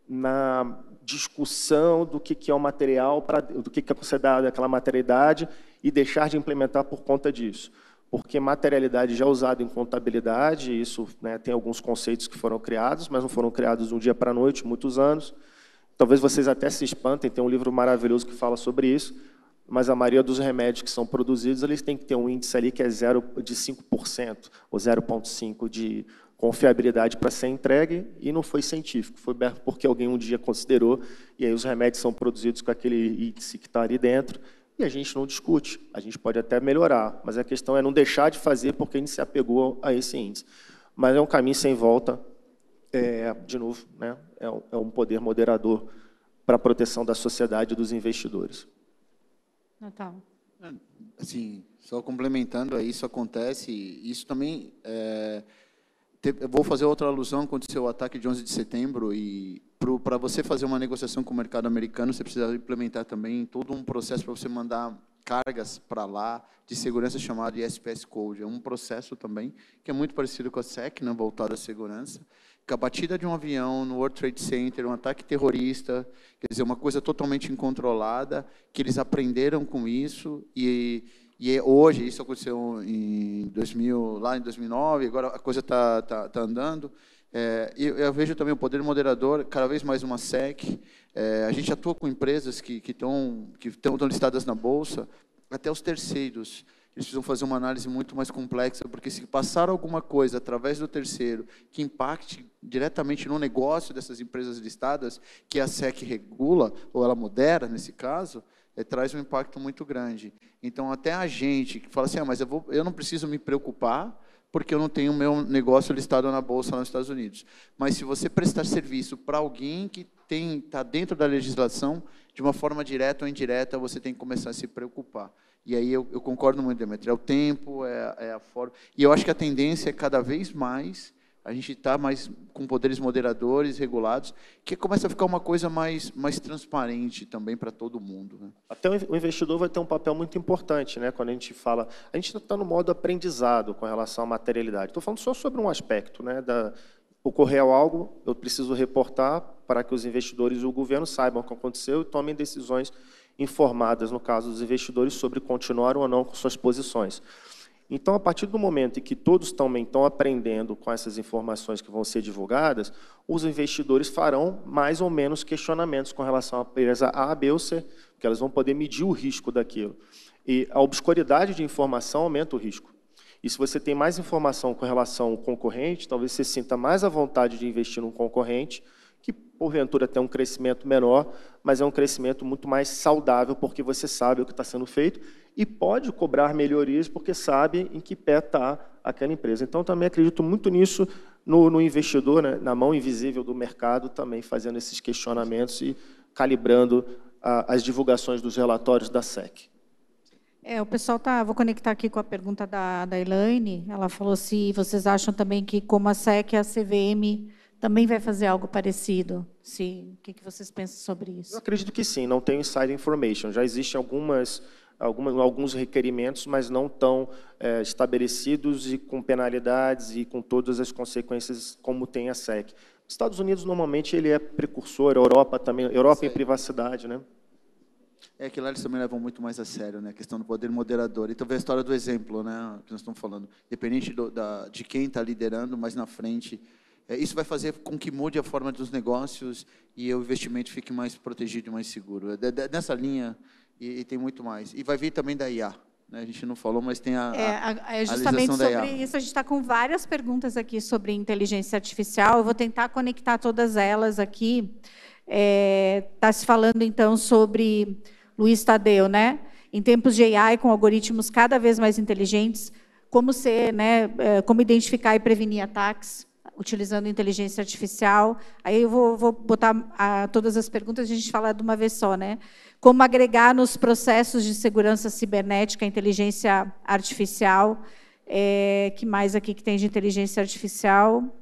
na discussão do que é o material, do que é considerado aquela materialidade e deixar de implementar por conta disso. Porque materialidade já é usada em contabilidade, isso, né, tem alguns conceitos que foram criados, mas não foram criados de um dia para a noite, muitos anos. Talvez vocês até se espantem, tem um livro maravilhoso que fala sobre isso, mas a maioria dos remédios que são produzidos, eles têm que ter um índice ali que é 5% ou 0,5% de confiabilidade para ser entregue, e não foi científico, foi porque alguém um dia considerou, e aí os remédios são produzidos com aquele índice que está ali dentro, e a gente não discute, a gente pode até melhorar, mas a questão é não deixar de fazer porque a gente se apegou a esse índice. Mas é um caminho sem volta, de novo, né? É um poder moderador para a proteção da sociedade e dos investidores. Natal. Assim, só complementando, isso acontece, isso também, eu vou fazer outra alusão, aconteceu o ataque de 11 de setembro, e para você fazer uma negociação com o mercado americano, você precisa implementar também todo um processo para você mandar cargas para lá de segurança chamado ISPS Code. É um processo também que é muito parecido com a SEC, né, voltado à segurança, que a batida de um avião no World Trade Center, um ataque terrorista, quer dizer, uma coisa totalmente incontrolada, que eles aprenderam com isso, e hoje, isso aconteceu em 2000, lá em 2009, agora a coisa está andando. Eu vejo também o poder moderador, cada vez mais uma SEC. A gente atua com empresas que estão listadas na Bolsa, até os terceiros. Eles precisam fazer uma análise muito mais complexa, porque se passar alguma coisa através do terceiro que impacte diretamente no negócio dessas empresas listadas, que a SEC regula, ou ela modera, nesse caso, traz um impacto muito grande. Então, até a gente que fala assim, mas eu não preciso me preocupar, porque eu não tenho meu negócio listado na Bolsa lá nos Estados Unidos. Mas, se você prestar serviço para alguém que está dentro da legislação, de uma forma direta ou indireta, você tem que começar a se preocupar. E aí eu concordo muito, Demetrio, é o tempo, é a forma. E eu acho que a tendência é cada vez mais a gente está mais com poderes moderadores, regulados, que começa a ficar uma coisa mais transparente também para todo mundo, né? Até o investidor vai ter um papel muito importante, né? Quando a gente fala, a gente está no modo aprendizado com relação à materialidade. Estou falando só sobre um aspecto, né? Ocorreu algo, eu preciso reportar para que os investidores e o governo saibam o que aconteceu e tomem decisões informadas, no caso dos investidores, sobre continuar ou não com suas posições. Então, a partir do momento em que todos também estão aprendendo com essas informações que vão ser divulgadas, os investidores farão mais ou menos questionamentos com relação à empresa A, B ou C, porque elas vão poder medir o risco daquilo. E a obscuridade de informação aumenta o risco. E se você tem mais informação com relação ao concorrente, talvez você sinta mais à vontade de investir num concorrente, que porventura tem um crescimento menor, mas é um crescimento muito mais saudável, porque você sabe o que está sendo feito e pode cobrar melhorias, porque sabe em que pé está aquela empresa. Então, também acredito muito nisso, no investidor, né, na mão invisível do mercado, também fazendo esses questionamentos e calibrando as divulgações dos relatórios da SEC. O pessoal vou conectar aqui com a pergunta da Elaine. Ela falou se vocês acham também que, como a SEC, a CVM também vai fazer algo parecido. O que vocês pensam sobre isso? Eu acredito que sim, não tem inside information. Já existem alguns requerimentos, mas não tão estabelecidos e com penalidades e com todas as consequências como tem a SEC. Os Estados Unidos, normalmente, ele é precursor, a Europa também, Europa em privacidade, né? É que lá eles também levam muito mais a sério, né? A questão do poder moderador. Então, vê a história do exemplo, né? Que nós estamos falando. Independente de quem está liderando, mas na frente. Isso vai fazer com que mude a forma dos negócios e o investimento fique mais protegido e mais seguro. Nessa linha, e tem muito mais. E vai vir também da IA. Né? A gente não falou, mas tem justamente sobre isso. A gente está com várias perguntas aqui sobre inteligência artificial. Eu vou tentar conectar todas elas aqui. Está se falando, então, sobre Luiz Tadeu, né? Em tempos de AI, com algoritmos cada vez mais inteligentes, como como identificar e prevenir ataques, utilizando inteligência artificial. Aí eu vou botar todas as perguntas, a gente fala de uma vez só, né? Como agregar nos processos de segurança cibernética a inteligência artificial. Que mais aqui que tem de inteligência artificial?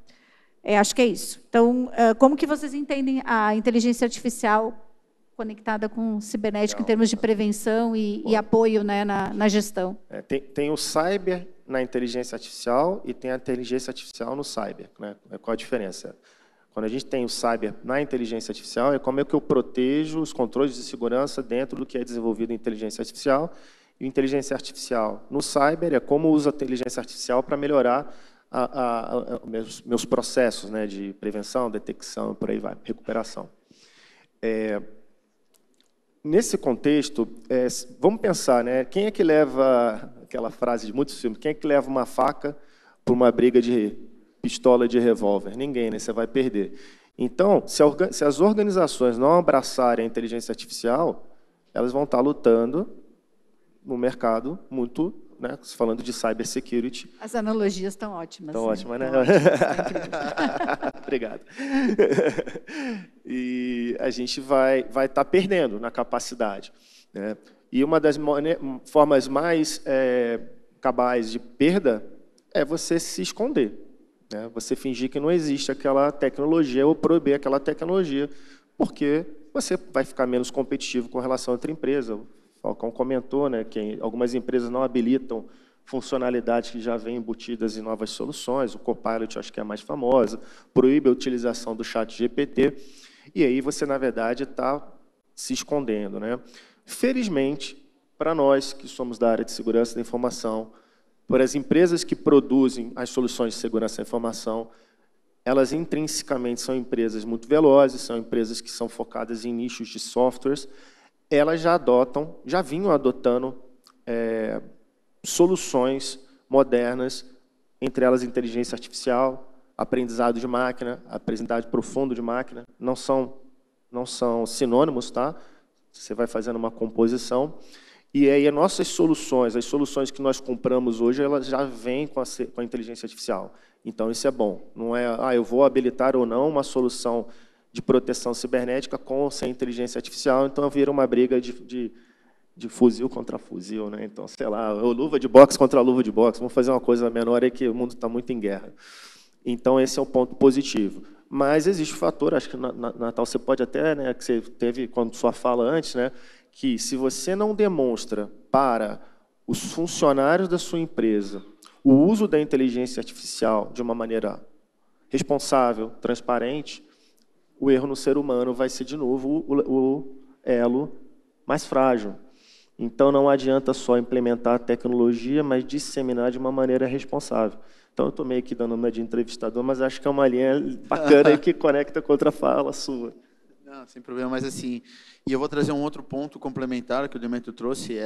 Acho que é isso. Então, como que vocês entendem a inteligência artificial conectada com cibernética em termos de prevenção e apoio, né, na gestão? Tem o cyber na inteligência artificial e tem a inteligência artificial no cyber. Né? Qual a diferença? Quando a gente tem o cyber na inteligência artificial, é como é que eu protejo os controles de segurança dentro do que é desenvolvido em inteligência artificial. E inteligência artificial no cyber é como uso a inteligência artificial para melhorar meus processos, né, de prevenção, detecção, por aí vai, recuperação. Nesse contexto, vamos pensar, né, quem é que leva, aquela frase de muitos filmes, quem é que leva uma faca para uma briga de pistola de revólver? Ninguém, né, você vai perder. Então, se as organizações não abraçarem a inteligência artificial, elas vão estar lutando no mercado muito, né, falando de cybersecurity. As analogias estão ótimas. Estão ótimas, né? Obrigado. E a gente vai estar perdendo na capacidade. Né? E uma das formas mais cabais de perda é você se esconder. Né? Você fingir que não existe aquela tecnologia ou proibir aquela tecnologia, porque você vai ficar menos competitivo com relação a outra empresa. O Falcão comentou, né, que algumas empresas não habilitam funcionalidades que já vêm embutidas em novas soluções. O Copilot, acho que é a mais famosa, proíbe a utilização do chat GPT, e aí você, na verdade, está se escondendo. Né? Felizmente, para nós que somos da área de segurança da informação, para as empresas que produzem as soluções de segurança da informação, elas intrinsecamente são empresas muito velozes, são empresas que são focadas em nichos de softwares, elas já vinham adotando soluções modernas, entre elas inteligência artificial, aprendizado de máquina, aprendizado profundo de máquina, não são sinônimos, tá? Você vai fazendo uma composição, e aí as soluções que nós compramos hoje, elas já vêm com a inteligência artificial. Então, isso é bom. Não é, eu vou habilitar ou não uma solução de proteção cibernética com ou sem inteligência artificial, então vira uma briga de fuzil contra fuzil, né? Então, sei lá, luva de boxe contra luva de boxe, vamos fazer uma coisa menor aí que o mundo está muito em guerra. Então, esse é um ponto positivo. Mas existe o fator, acho que, Natal, você pode até, né, que você teve, quando sua fala antes, né, que se você não demonstra para os funcionários da sua empresa o uso da inteligência artificial de uma maneira responsável, transparente, o erro no ser humano vai ser, de novo, o elo mais frágil. Então, não adianta só implementar a tecnologia, mas disseminar de uma maneira responsável. Então, eu estou meio que dando uma de entrevistador, mas acho que é uma linha bacana que conecta com outra fala sua. Não, sem problema, mas assim, e eu vou trazer um outro ponto complementar que o Demetrio trouxe,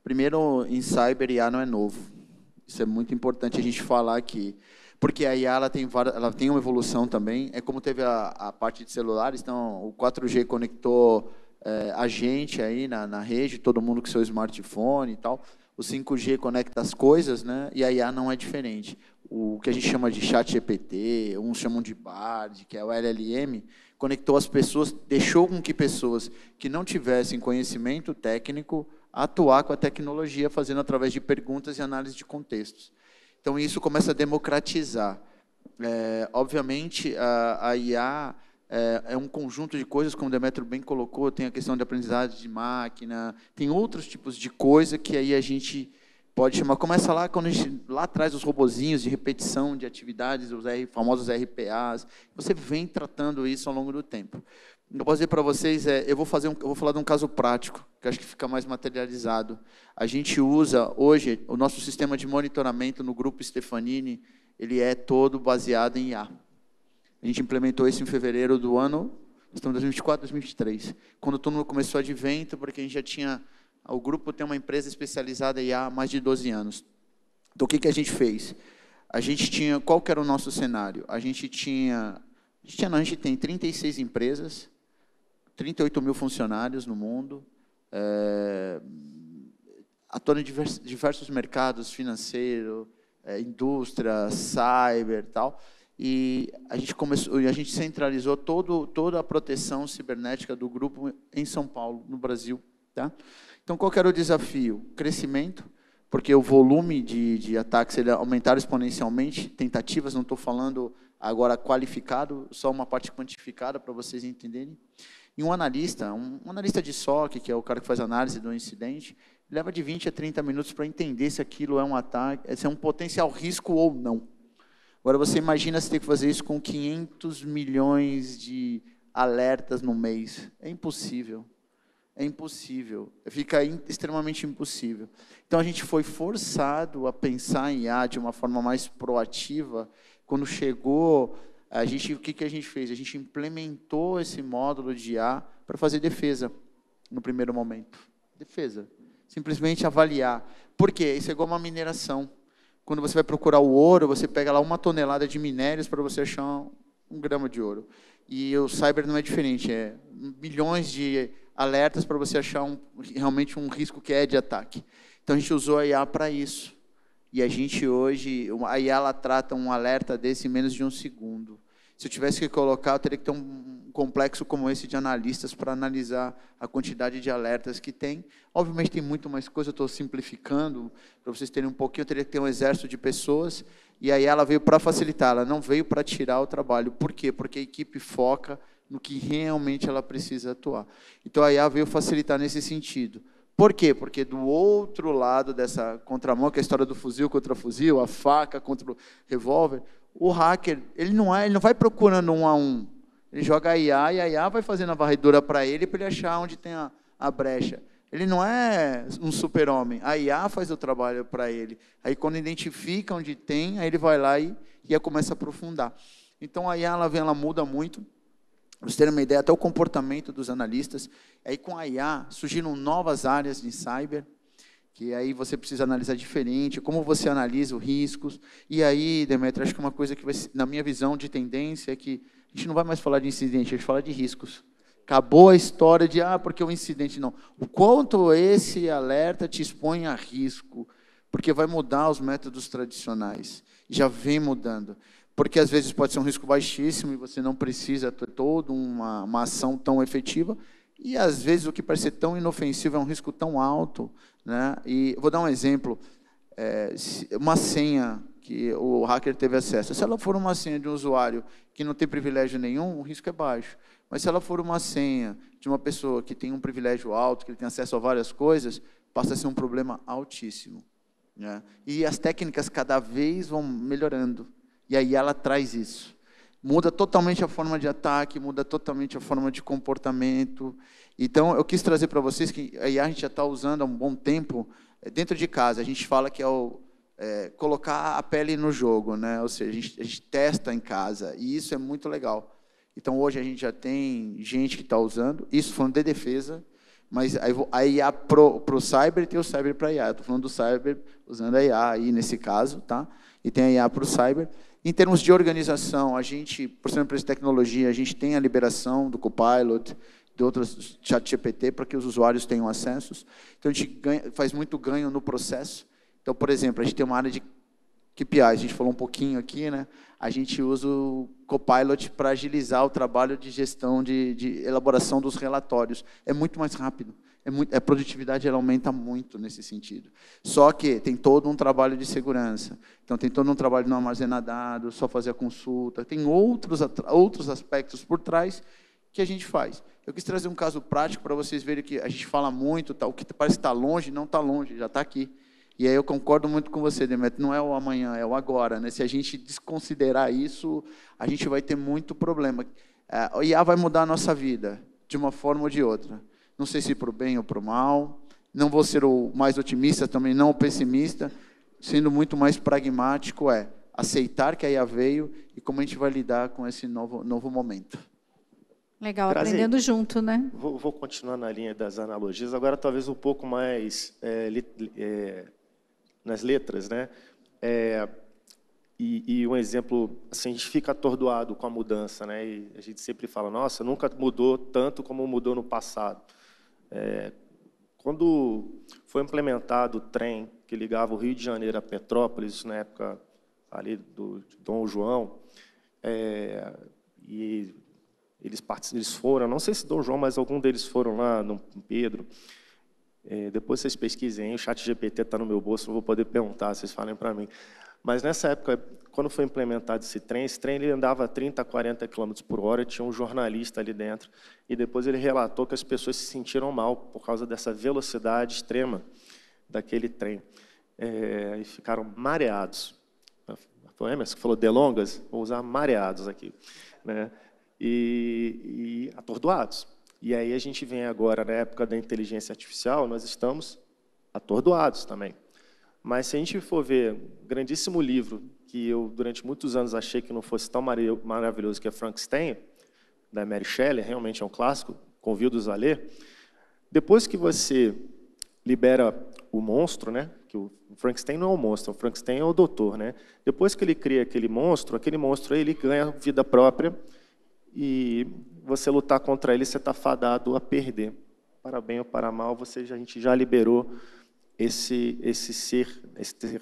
primeiro, em cyber, IA não é novo. Isso é muito importante a gente falar aqui. Porque a IA ela tem uma evolução também. É como teve a parte de celulares, então o 4G conectou a gente aí na rede, todo mundo com seu smartphone e tal. O 5G conecta as coisas, né? E a IA não é diferente. O que a gente chama de chat GPT, uns chamam de BARD, que é o LLM, conectou as pessoas, deixou com que pessoas que não tivessem conhecimento técnico atuar com a tecnologia, fazendo através de perguntas e análise de contextos. Então, isso começa a democratizar. Obviamente, a IA é um conjunto de coisas, como o Demetrio bem colocou, tem a questão de aprendizagem de máquina, tem outros tipos de coisa que aí a gente pode chamar, começa lá, quando a gente, lá atrás, os robozinhos de repetição de atividades, os famosos RPAs, você vem tratando isso ao longo do tempo. Eu posso dizer para vocês, eu vou falar de um caso prático, que acho que fica mais materializado. A gente usa, hoje, o nosso sistema de monitoramento no Grupo Stefanini, ele é todo baseado em IA. A gente implementou isso em fevereiro do ano, estamos em 2024, 2023, quando todo mundo começou o advento, porque a gente já tinha, o grupo tem uma empresa especializada em IA há mais de 12 anos. Então, o que a gente fez? A gente tinha, qual que era o nosso cenário? A gente tem 36 empresas, 38 mil funcionários no mundo, atuando em diversos mercados, financeiro, indústria, cyber e tal, e a gente centralizou toda a proteção cibernética do grupo em São Paulo, no Brasil. Tá? Então, qual que era o desafio? Crescimento, porque o volume de ataques ele aumentaram exponencialmente, tentativas, não estou falando agora qualificado, só uma parte quantificada para vocês entenderem. E um analista de SOC, que é o cara que faz análise do incidente, leva de 20 a 30 minutos para entender se aquilo é um ataque, se é um potencial risco ou não. Agora, você imagina se ter que fazer isso com 500 milhões de alertas no mês. É impossível. É impossível. Fica extremamente impossível. Então, a gente foi forçado a pensar em IA de uma forma mais proativa. Quando chegou, o que a gente fez? A gente implementou esse módulo de IA para fazer defesa, no primeiro momento. Defesa. Simplesmente avaliar. Por quê? Isso é igual uma mineração. Quando você vai procurar o ouro, você pega lá 1 tonelada de minérios para você achar 1 grama de ouro. E o cyber não é diferente, é milhões de alertas para você achar realmente um risco que é de ataque. Então, a gente usou a IA para isso. E a gente hoje, a IA ela trata um alerta desse em menos de 1 segundo. Se eu tivesse que colocar, eu teria que ter um complexo como esse de analistas para analisar a quantidade de alertas que tem. Obviamente tem muito mais coisa, eu estou simplificando, para vocês terem um pouquinho, eu teria que ter um exército de pessoas, e aí ela veio para facilitar, ela não veio para tirar o trabalho. Por quê? Porque a equipe foca no que realmente ela precisa atuar. Então, a IA veio facilitar nesse sentido. Por quê? Porque do outro lado dessa contramão, que é a história do fuzil contra fuzil, a faca contra o revólver, o hacker, ele não vai procurando 1 a 1. Ele joga a IA e a IA vai fazendo a varredura para ele achar onde tem a brecha. Ele não é um super-homem. A IA faz o trabalho para ele. Aí, quando identifica onde tem, aí ele vai lá e começa a aprofundar. Então, a IA ela muda muito. Para vocês terem uma ideia, até o comportamento dos analistas. Aí, com a IA, surgiram novas áreas de cyber, que aí você precisa analisar diferente, como você analisa os riscos. E aí, Demetrio, acho que uma coisa que, na minha visão de tendência, é que a gente não vai mais falar de incidente, a gente fala de riscos. Acabou a história de, porque o incidente não. O quanto esse alerta te expõe a risco, porque vai mudar os métodos tradicionais. Já vem mudando. Porque, às vezes, pode ser um risco baixíssimo e você não precisa ter toda uma ação tão efetiva. E, às vezes, o que parece ser tão inofensivo é um risco tão alto. Né? E vou dar um exemplo. Uma senha que o hacker teve acesso. Se ela for uma senha de um usuário que não tem privilégio nenhum, o risco é baixo. Mas se ela for uma senha de uma pessoa que tem um privilégio alto, que ele tem acesso a várias coisas, passa a ser um problema altíssimo. Né? E as técnicas cada vez vão melhorando. E aí ela traz isso. Muda totalmente a forma de ataque, muda totalmente a forma de comportamento. Então, eu quis trazer para vocês que a IA a gente já está usando há um bom tempo, dentro de casa. A gente fala que é colocar a pele no jogo, né? Ou seja, a gente testa em casa, e isso é muito legal. Então, hoje a gente já tem gente que está usando, isso falando de defesa, mas a IA para o cyber tem o cyber para a IA. Eu estou falando do cyber usando a IA aí nesse caso, tá? E tem a IA para o cyber. Em termos de organização, a gente, por ser uma empresa de tecnologia, a gente tem a liberação do Copilot, de outros ChatGPT, para que os usuários tenham acessos. Então, a gente faz muito ganho no processo. Então, por exemplo, a gente tem uma área de KPIs, a gente falou um pouquinho aqui, né? A gente usa o Copilot para agilizar o trabalho de gestão, de elaboração dos relatórios. É muito mais rápido. A produtividade ela aumenta muito nesse sentido. Só que tem todo um trabalho de segurança. Então, tem todo um trabalho de não armazenar dados, só fazer a consulta. Tem outros aspectos por trás que a gente faz. Eu quis trazer um caso prático para vocês verem que a gente fala muito, o que parece estar longe, não está longe, já está aqui. E aí eu concordo muito com você, Demetrio, não é o amanhã, é o agora, né? Se a gente desconsiderar isso, a gente vai ter muito problema. O IA vai mudar a nossa vida, de uma forma ou de outra. Não sei se para o bem ou para o mal. Não vou ser o mais otimista, também não o pessimista. Sendo muito mais pragmático, aceitar que a IA veio e como a gente vai lidar com esse novo momento. Legal, aprendendo junto, né? Vou continuar na linha das analogias, agora talvez um pouco mais nas letras, né? E um exemplo, assim, a gente fica atordoado com a mudança, né? E a gente sempre fala, nossa, nunca mudou tanto como mudou no passado. Quando foi implementado o trem que ligava o Rio de Janeiro a Petrópolis, na época ali do Dom João, e eles foram, não sei se Dom João, mas algum deles foram lá no Pedro. Depois vocês pesquisem, o ChatGPT está no meu bolso, não vou poder perguntar, vocês falem para mim. Mas nessa época, quando foi implementado esse trem ele andava a 30, 40 km por hora, tinha um jornalista ali dentro, e depois ele relatou que as pessoas se sentiram mal por causa dessa velocidade extrema daquele trem, e ficaram mareados. Foi o Emerson que falou delongas, vou usar mareados aqui, né? E atordoados. E aí a gente vem agora, na época da inteligência artificial, nós estamos atordoados também. Mas se a gente for ver um grandíssimo livro, que eu durante muitos anos achei que não fosse tão maravilhoso, que é Frankenstein, da Mary Shelley, realmente é um clássico, convido-os a ler. Depois que você libera o monstro, né? Que o Frankenstein não é um monstro, o Frankenstein é o doutor, né? Depois que ele cria aquele monstro ele ganha vida própria, e você lutar contra ele, você está fadado a perder. Para bem ou para mal, a gente já liberou esse ser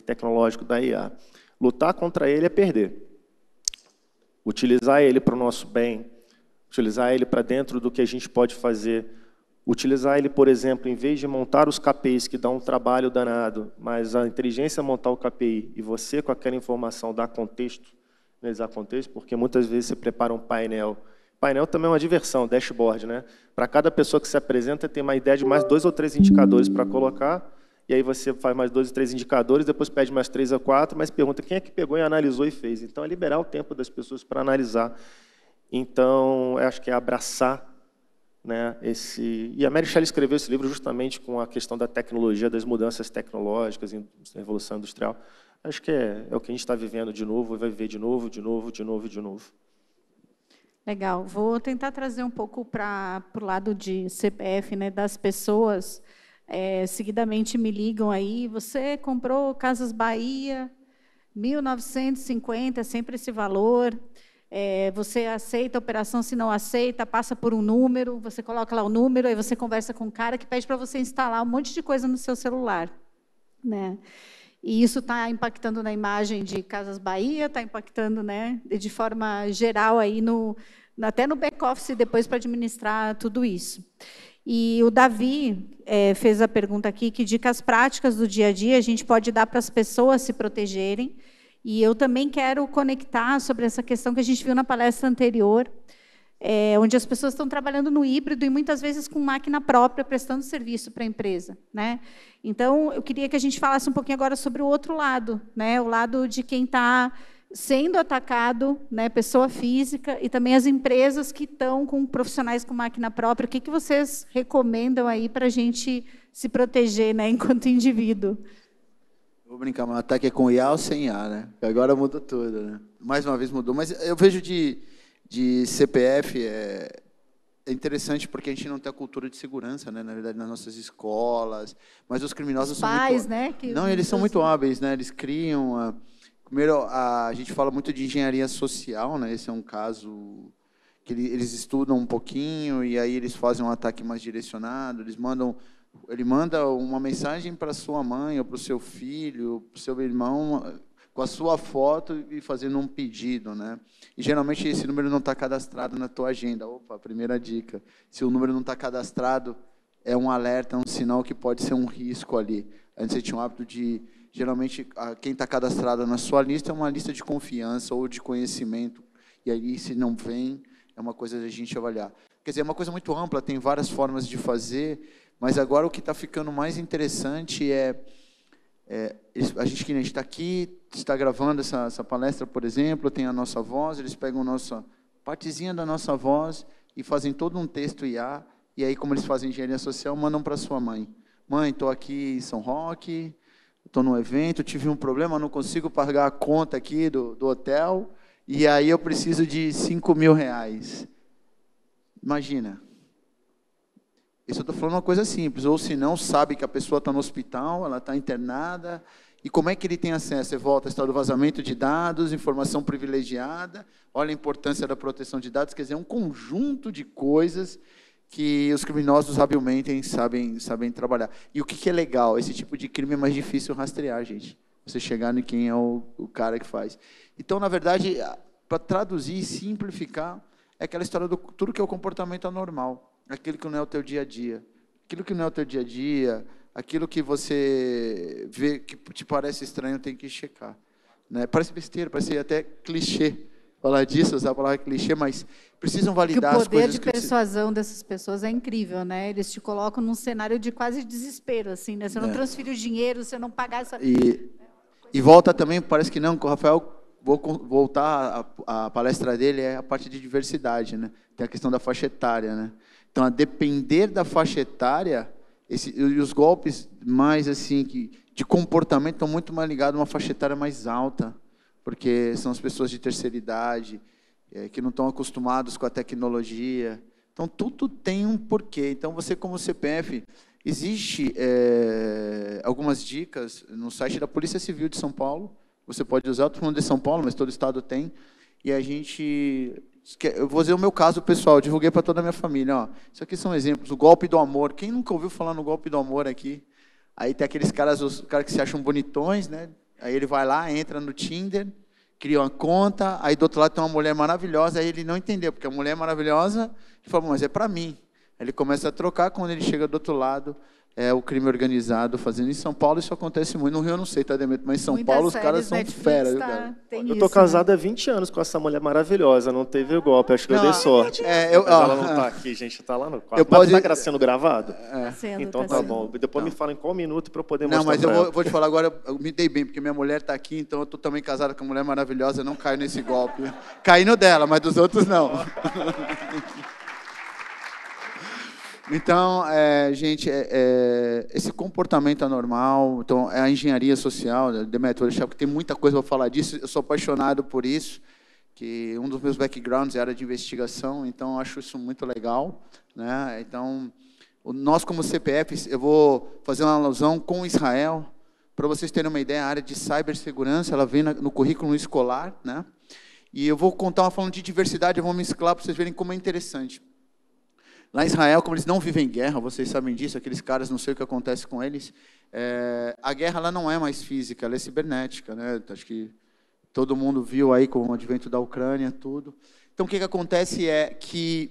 tecnológico da IA. Lutar contra ele é perder. Utilizar ele para o nosso bem, utilizar ele para dentro do que a gente pode fazer, utilizar ele, por exemplo, em vez de montar os KPIs, que dá um trabalho danado, mas a inteligência montar o KPI e você, com aquela informação, dar contexto, analisar contexto, porque muitas vezes você prepara um painel. Painel também é uma diversão, dashboard, né? Para cada pessoa que se apresenta, tem uma ideia de mais 2 ou 3 indicadores para colocar, e aí você faz mais 2 ou 3 indicadores, depois pede mais 3 ou 4, mas pergunta quem é que pegou e analisou e fez. Então, é liberar o tempo das pessoas para analisar. Então, eu acho que é abraçar, né, esse... E a Mary Shelley escreveu esse livro justamente com a questão da tecnologia, das mudanças tecnológicas, da Revolução Industrial. Acho que é o que a gente está vivendo de novo, e vai viver de novo, de novo, de novo, de novo. Legal. Vou tentar trazer um pouco para o lado de CPF, né, das pessoas. Seguidamente me ligam aí, você comprou Casas Bahia, 1.950, sempre esse valor. Você aceita a operação, se não aceita, passa por um número, você coloca lá o número, aí você conversa com um cara que pede para você instalar um monte de coisa no seu celular, né? E isso está impactando na imagem de Casas Bahia, está impactando, né, de forma geral aí até no back-office depois para administrar tudo isso. E o Davi fez a pergunta aqui, que dicas práticas do dia a dia a gente pode dar para as pessoas se protegerem. E eu também quero conectar sobre essa questão que a gente viu na palestra anterior, onde as pessoas estão trabalhando no híbrido e muitas vezes com máquina própria, prestando serviço para a empresa, né? Então, eu queria que a gente falasse um pouquinho agora sobre o outro lado, né? O lado de quem está sendo atacado, né? Pessoa física, e também as empresas que estão com profissionais com máquina própria. O que vocês recomendam aí para a gente se proteger, né, enquanto indivíduo? Vou brincar, mas o ataque é com IA ou sem IA, né? Agora mudou tudo, né? Mais uma vez mudou, mas eu vejo de CPF é interessante porque a gente não tem a cultura de segurança, né? Na verdade, nas nossas escolas, mas os criminosos os são pais, muito... né? Não, eles são muito hábeis, né? Eles criam... Primeiro, a gente fala muito de engenharia social, né? Esse é um caso que eles estudam um pouquinho e aí eles fazem um ataque mais direcionado, ele manda uma mensagem para sua mãe ou para o seu filho, para o seu irmão, com a sua foto e fazendo um pedido, né? E geralmente esse número não está cadastrado na tua agenda. Opa, primeira dica. Se o número não está cadastrado, é um alerta, é um sinal que pode ser um risco ali. Antes você tinha o hábito de, geralmente, quem está cadastrado na sua lista é uma lista de confiança ou de conhecimento. E aí, se não vem, é uma coisa da gente avaliar. Quer dizer, é uma coisa muito ampla, tem várias formas de fazer, mas agora o que está ficando mais interessante a gente está aqui, está gravando essa palestra, por exemplo, tem a nossa voz, eles pegam a nossa partezinha da nossa voz e fazem todo um texto IA, e aí, como eles fazem engenharia social, mandam para sua mãe. Mãe, estou aqui em São Roque, estou num evento, tive um problema, não consigo pagar a conta aqui do hotel, e aí eu preciso de R$5.000. Imagina. Isso eu estou falando uma coisa simples, ou se não, sabe que a pessoa está no hospital, ela está internada, e como é que ele tem acesso? Você volta à história do vazamento de dados, informação privilegiada, olha a importância da proteção de dados, quer dizer, um conjunto de coisas que os criminosos habilmente sabem trabalhar. E o que é legal? Esse tipo de crime é mais difícil rastrear, gente. Você chegar em quem é o cara que faz. Então, na verdade, para traduzir e simplificar, é aquela história do tudo que é o comportamento anormal, aquilo que não é o teu dia a dia. Aquilo que não é o teu dia a dia, aquilo que você vê que te parece estranho, tem que checar. Né? Parece besteira, parece até clichê falar disso, usar a palavra clichê, mas precisam validar as coisas. O poder de persuasão dessas pessoas é incrível, né? Eles te colocam num cenário de quase desespero, assim, né? Se eu não transferir o dinheiro, se eu não pagar essa... E volta também, parece que não, com o Rafael, vou voltar, a palestra dele é a parte de diversidade, né? Tem a questão da faixa etária, né? Então, a depender da faixa etária, e os golpes mais, assim, de comportamento estão muito mais ligados a uma faixa etária mais alta, porque são as pessoas de terceira idade, que não estão acostumados com a tecnologia. Então, tudo tem um porquê. Então, você, como CPF, existe algumas dicas no site da Polícia Civil de São Paulo, você pode usar, todo mundo de São Paulo, mas todo estado tem, e a gente... Eu vou dizer o meu caso pessoal, eu divulguei para toda a minha família. Ó, isso aqui são exemplos, o golpe do amor. Quem nunca ouviu falar no golpe do amor aqui? Aí tem aqueles caras, os caras que se acham bonitões, né? Aí ele vai lá, entra no Tinder, cria uma conta, aí do outro lado tem uma mulher maravilhosa, aí ele não entendeu, porque a mulher é maravilhosa, ele fala, mas é para mim. Aí ele começa a trocar, quando ele chega do outro lado, é o crime organizado fazendo. Em São Paulo isso acontece muito, no Rio eu não sei, tá, Demetrio? Mas em São Paulo os caras são fera. Eu estou casado há 20 anos com essa mulher maravilhosa, não teve o golpe, acho que eu dei sorte. Mas ela não está aqui, gente, está lá no quarto. Mas está sendo gravado? Então tá bom. Depois me fala em qual minuto para eu poder mostrar. Não, mas eu vou te falar agora, eu me dei bem, porque minha mulher está aqui, então eu estou também casado com uma mulher maravilhosa, eu não caio nesse golpe. Caí no dela, mas dos outros não. Então, gente, esse comportamento anormal, então, é a engenharia social, Demetrio, vou deixar, porque tem muita coisa para falar disso, eu sou apaixonado por isso, que um dos meus backgrounds é a área de investigação, então, eu acho isso muito legal, né? Então, nós como CPF, eu vou fazer uma alusão com Israel, para vocês terem uma ideia, a área de cibersegurança, ela vem no currículo escolar, né? E eu vou contar uma falando de diversidade, eu vou mesclar para vocês verem como é interessante. Lá em Israel, como eles não vivem em guerra, vocês sabem disso, aqueles caras, não sei o que acontece com eles, a guerra ela não é mais física, ela é cibernética, né? Acho que todo mundo viu aí com o advento da Ucrânia, tudo. Então, o que acontece é que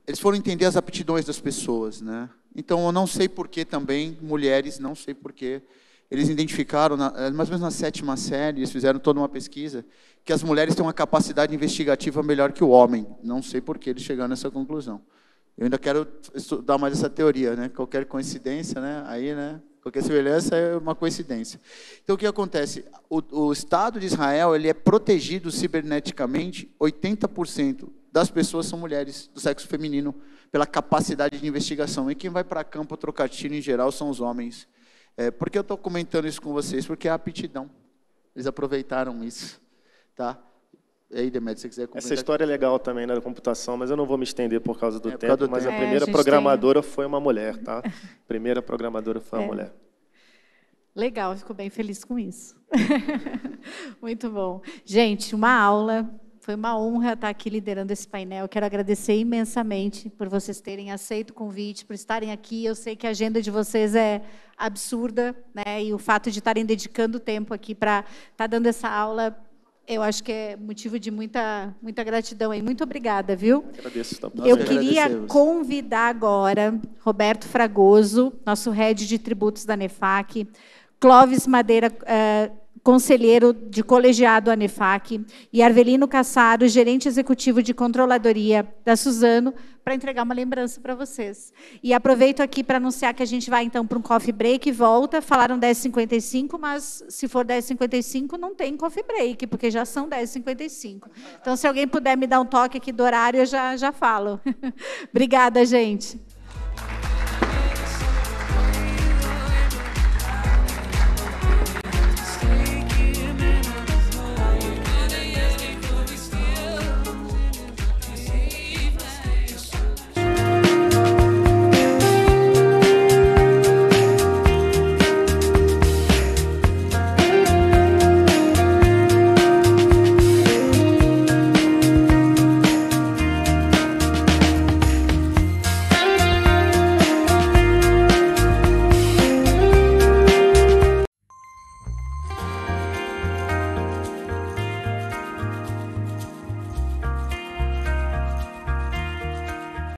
eles foram entender as aptidões das pessoas, né? Então, eu não sei por que também, mulheres, não sei por que, eles identificaram, mais ou menos na 7ª série, eles fizeram toda uma pesquisa, que as mulheres têm uma capacidade investigativa melhor que o homem. Não sei por que eles chegaram nessa conclusão. Eu ainda quero estudar mais essa teoria, né? Qualquer coincidência, né? Aí, né? Qualquer semelhança é uma coincidência. Então, o que acontece? O Estado de Israel ele é protegido ciberneticamente, 80% das pessoas são mulheres do sexo feminino, pela capacidade de investigação. E quem vai para campo trocar tiro, em geral, são os homens. Por que eu estou comentando isso com vocês? Porque é a aptidão. Eles aproveitaram isso. Tá? E aí, Demetrio, se você quiser comentar. Essa história é legal também na computação, mas eu não vou me estender por causa do tempo. Mas a primeira programadora foi uma mulher, tá? A primeira programadora foi uma mulher. Legal, fico bem feliz com isso. Muito bom. Gente, uma aula. Foi uma honra estar aqui liderando esse painel. Quero agradecer imensamente por vocês terem aceito o convite, por estarem aqui. Eu sei que a agenda de vocês é absurda, né? E o fato de estarem dedicando tempo aqui para estar dando essa aula, eu acho que é motivo de muita gratidão. E muito obrigada, viu? Agradeço. Eu queria convidar agora Roberto Fragoso, nosso head de tributos da NEFAC, Clóvis Madeira, conselheiro de colegiado ANEFAC, e Arvelino Cassaro, gerente executivo de controladoria da Suzano, para entregar uma lembrança para vocês. E aproveito aqui para anunciar que a gente vai, então, para um coffee break e volta. Falaram 10h55, mas se for 10h55, não tem coffee break, porque já são 10h55. Então, se alguém puder me dar um toque aqui do horário, eu já falo. Obrigada, gente.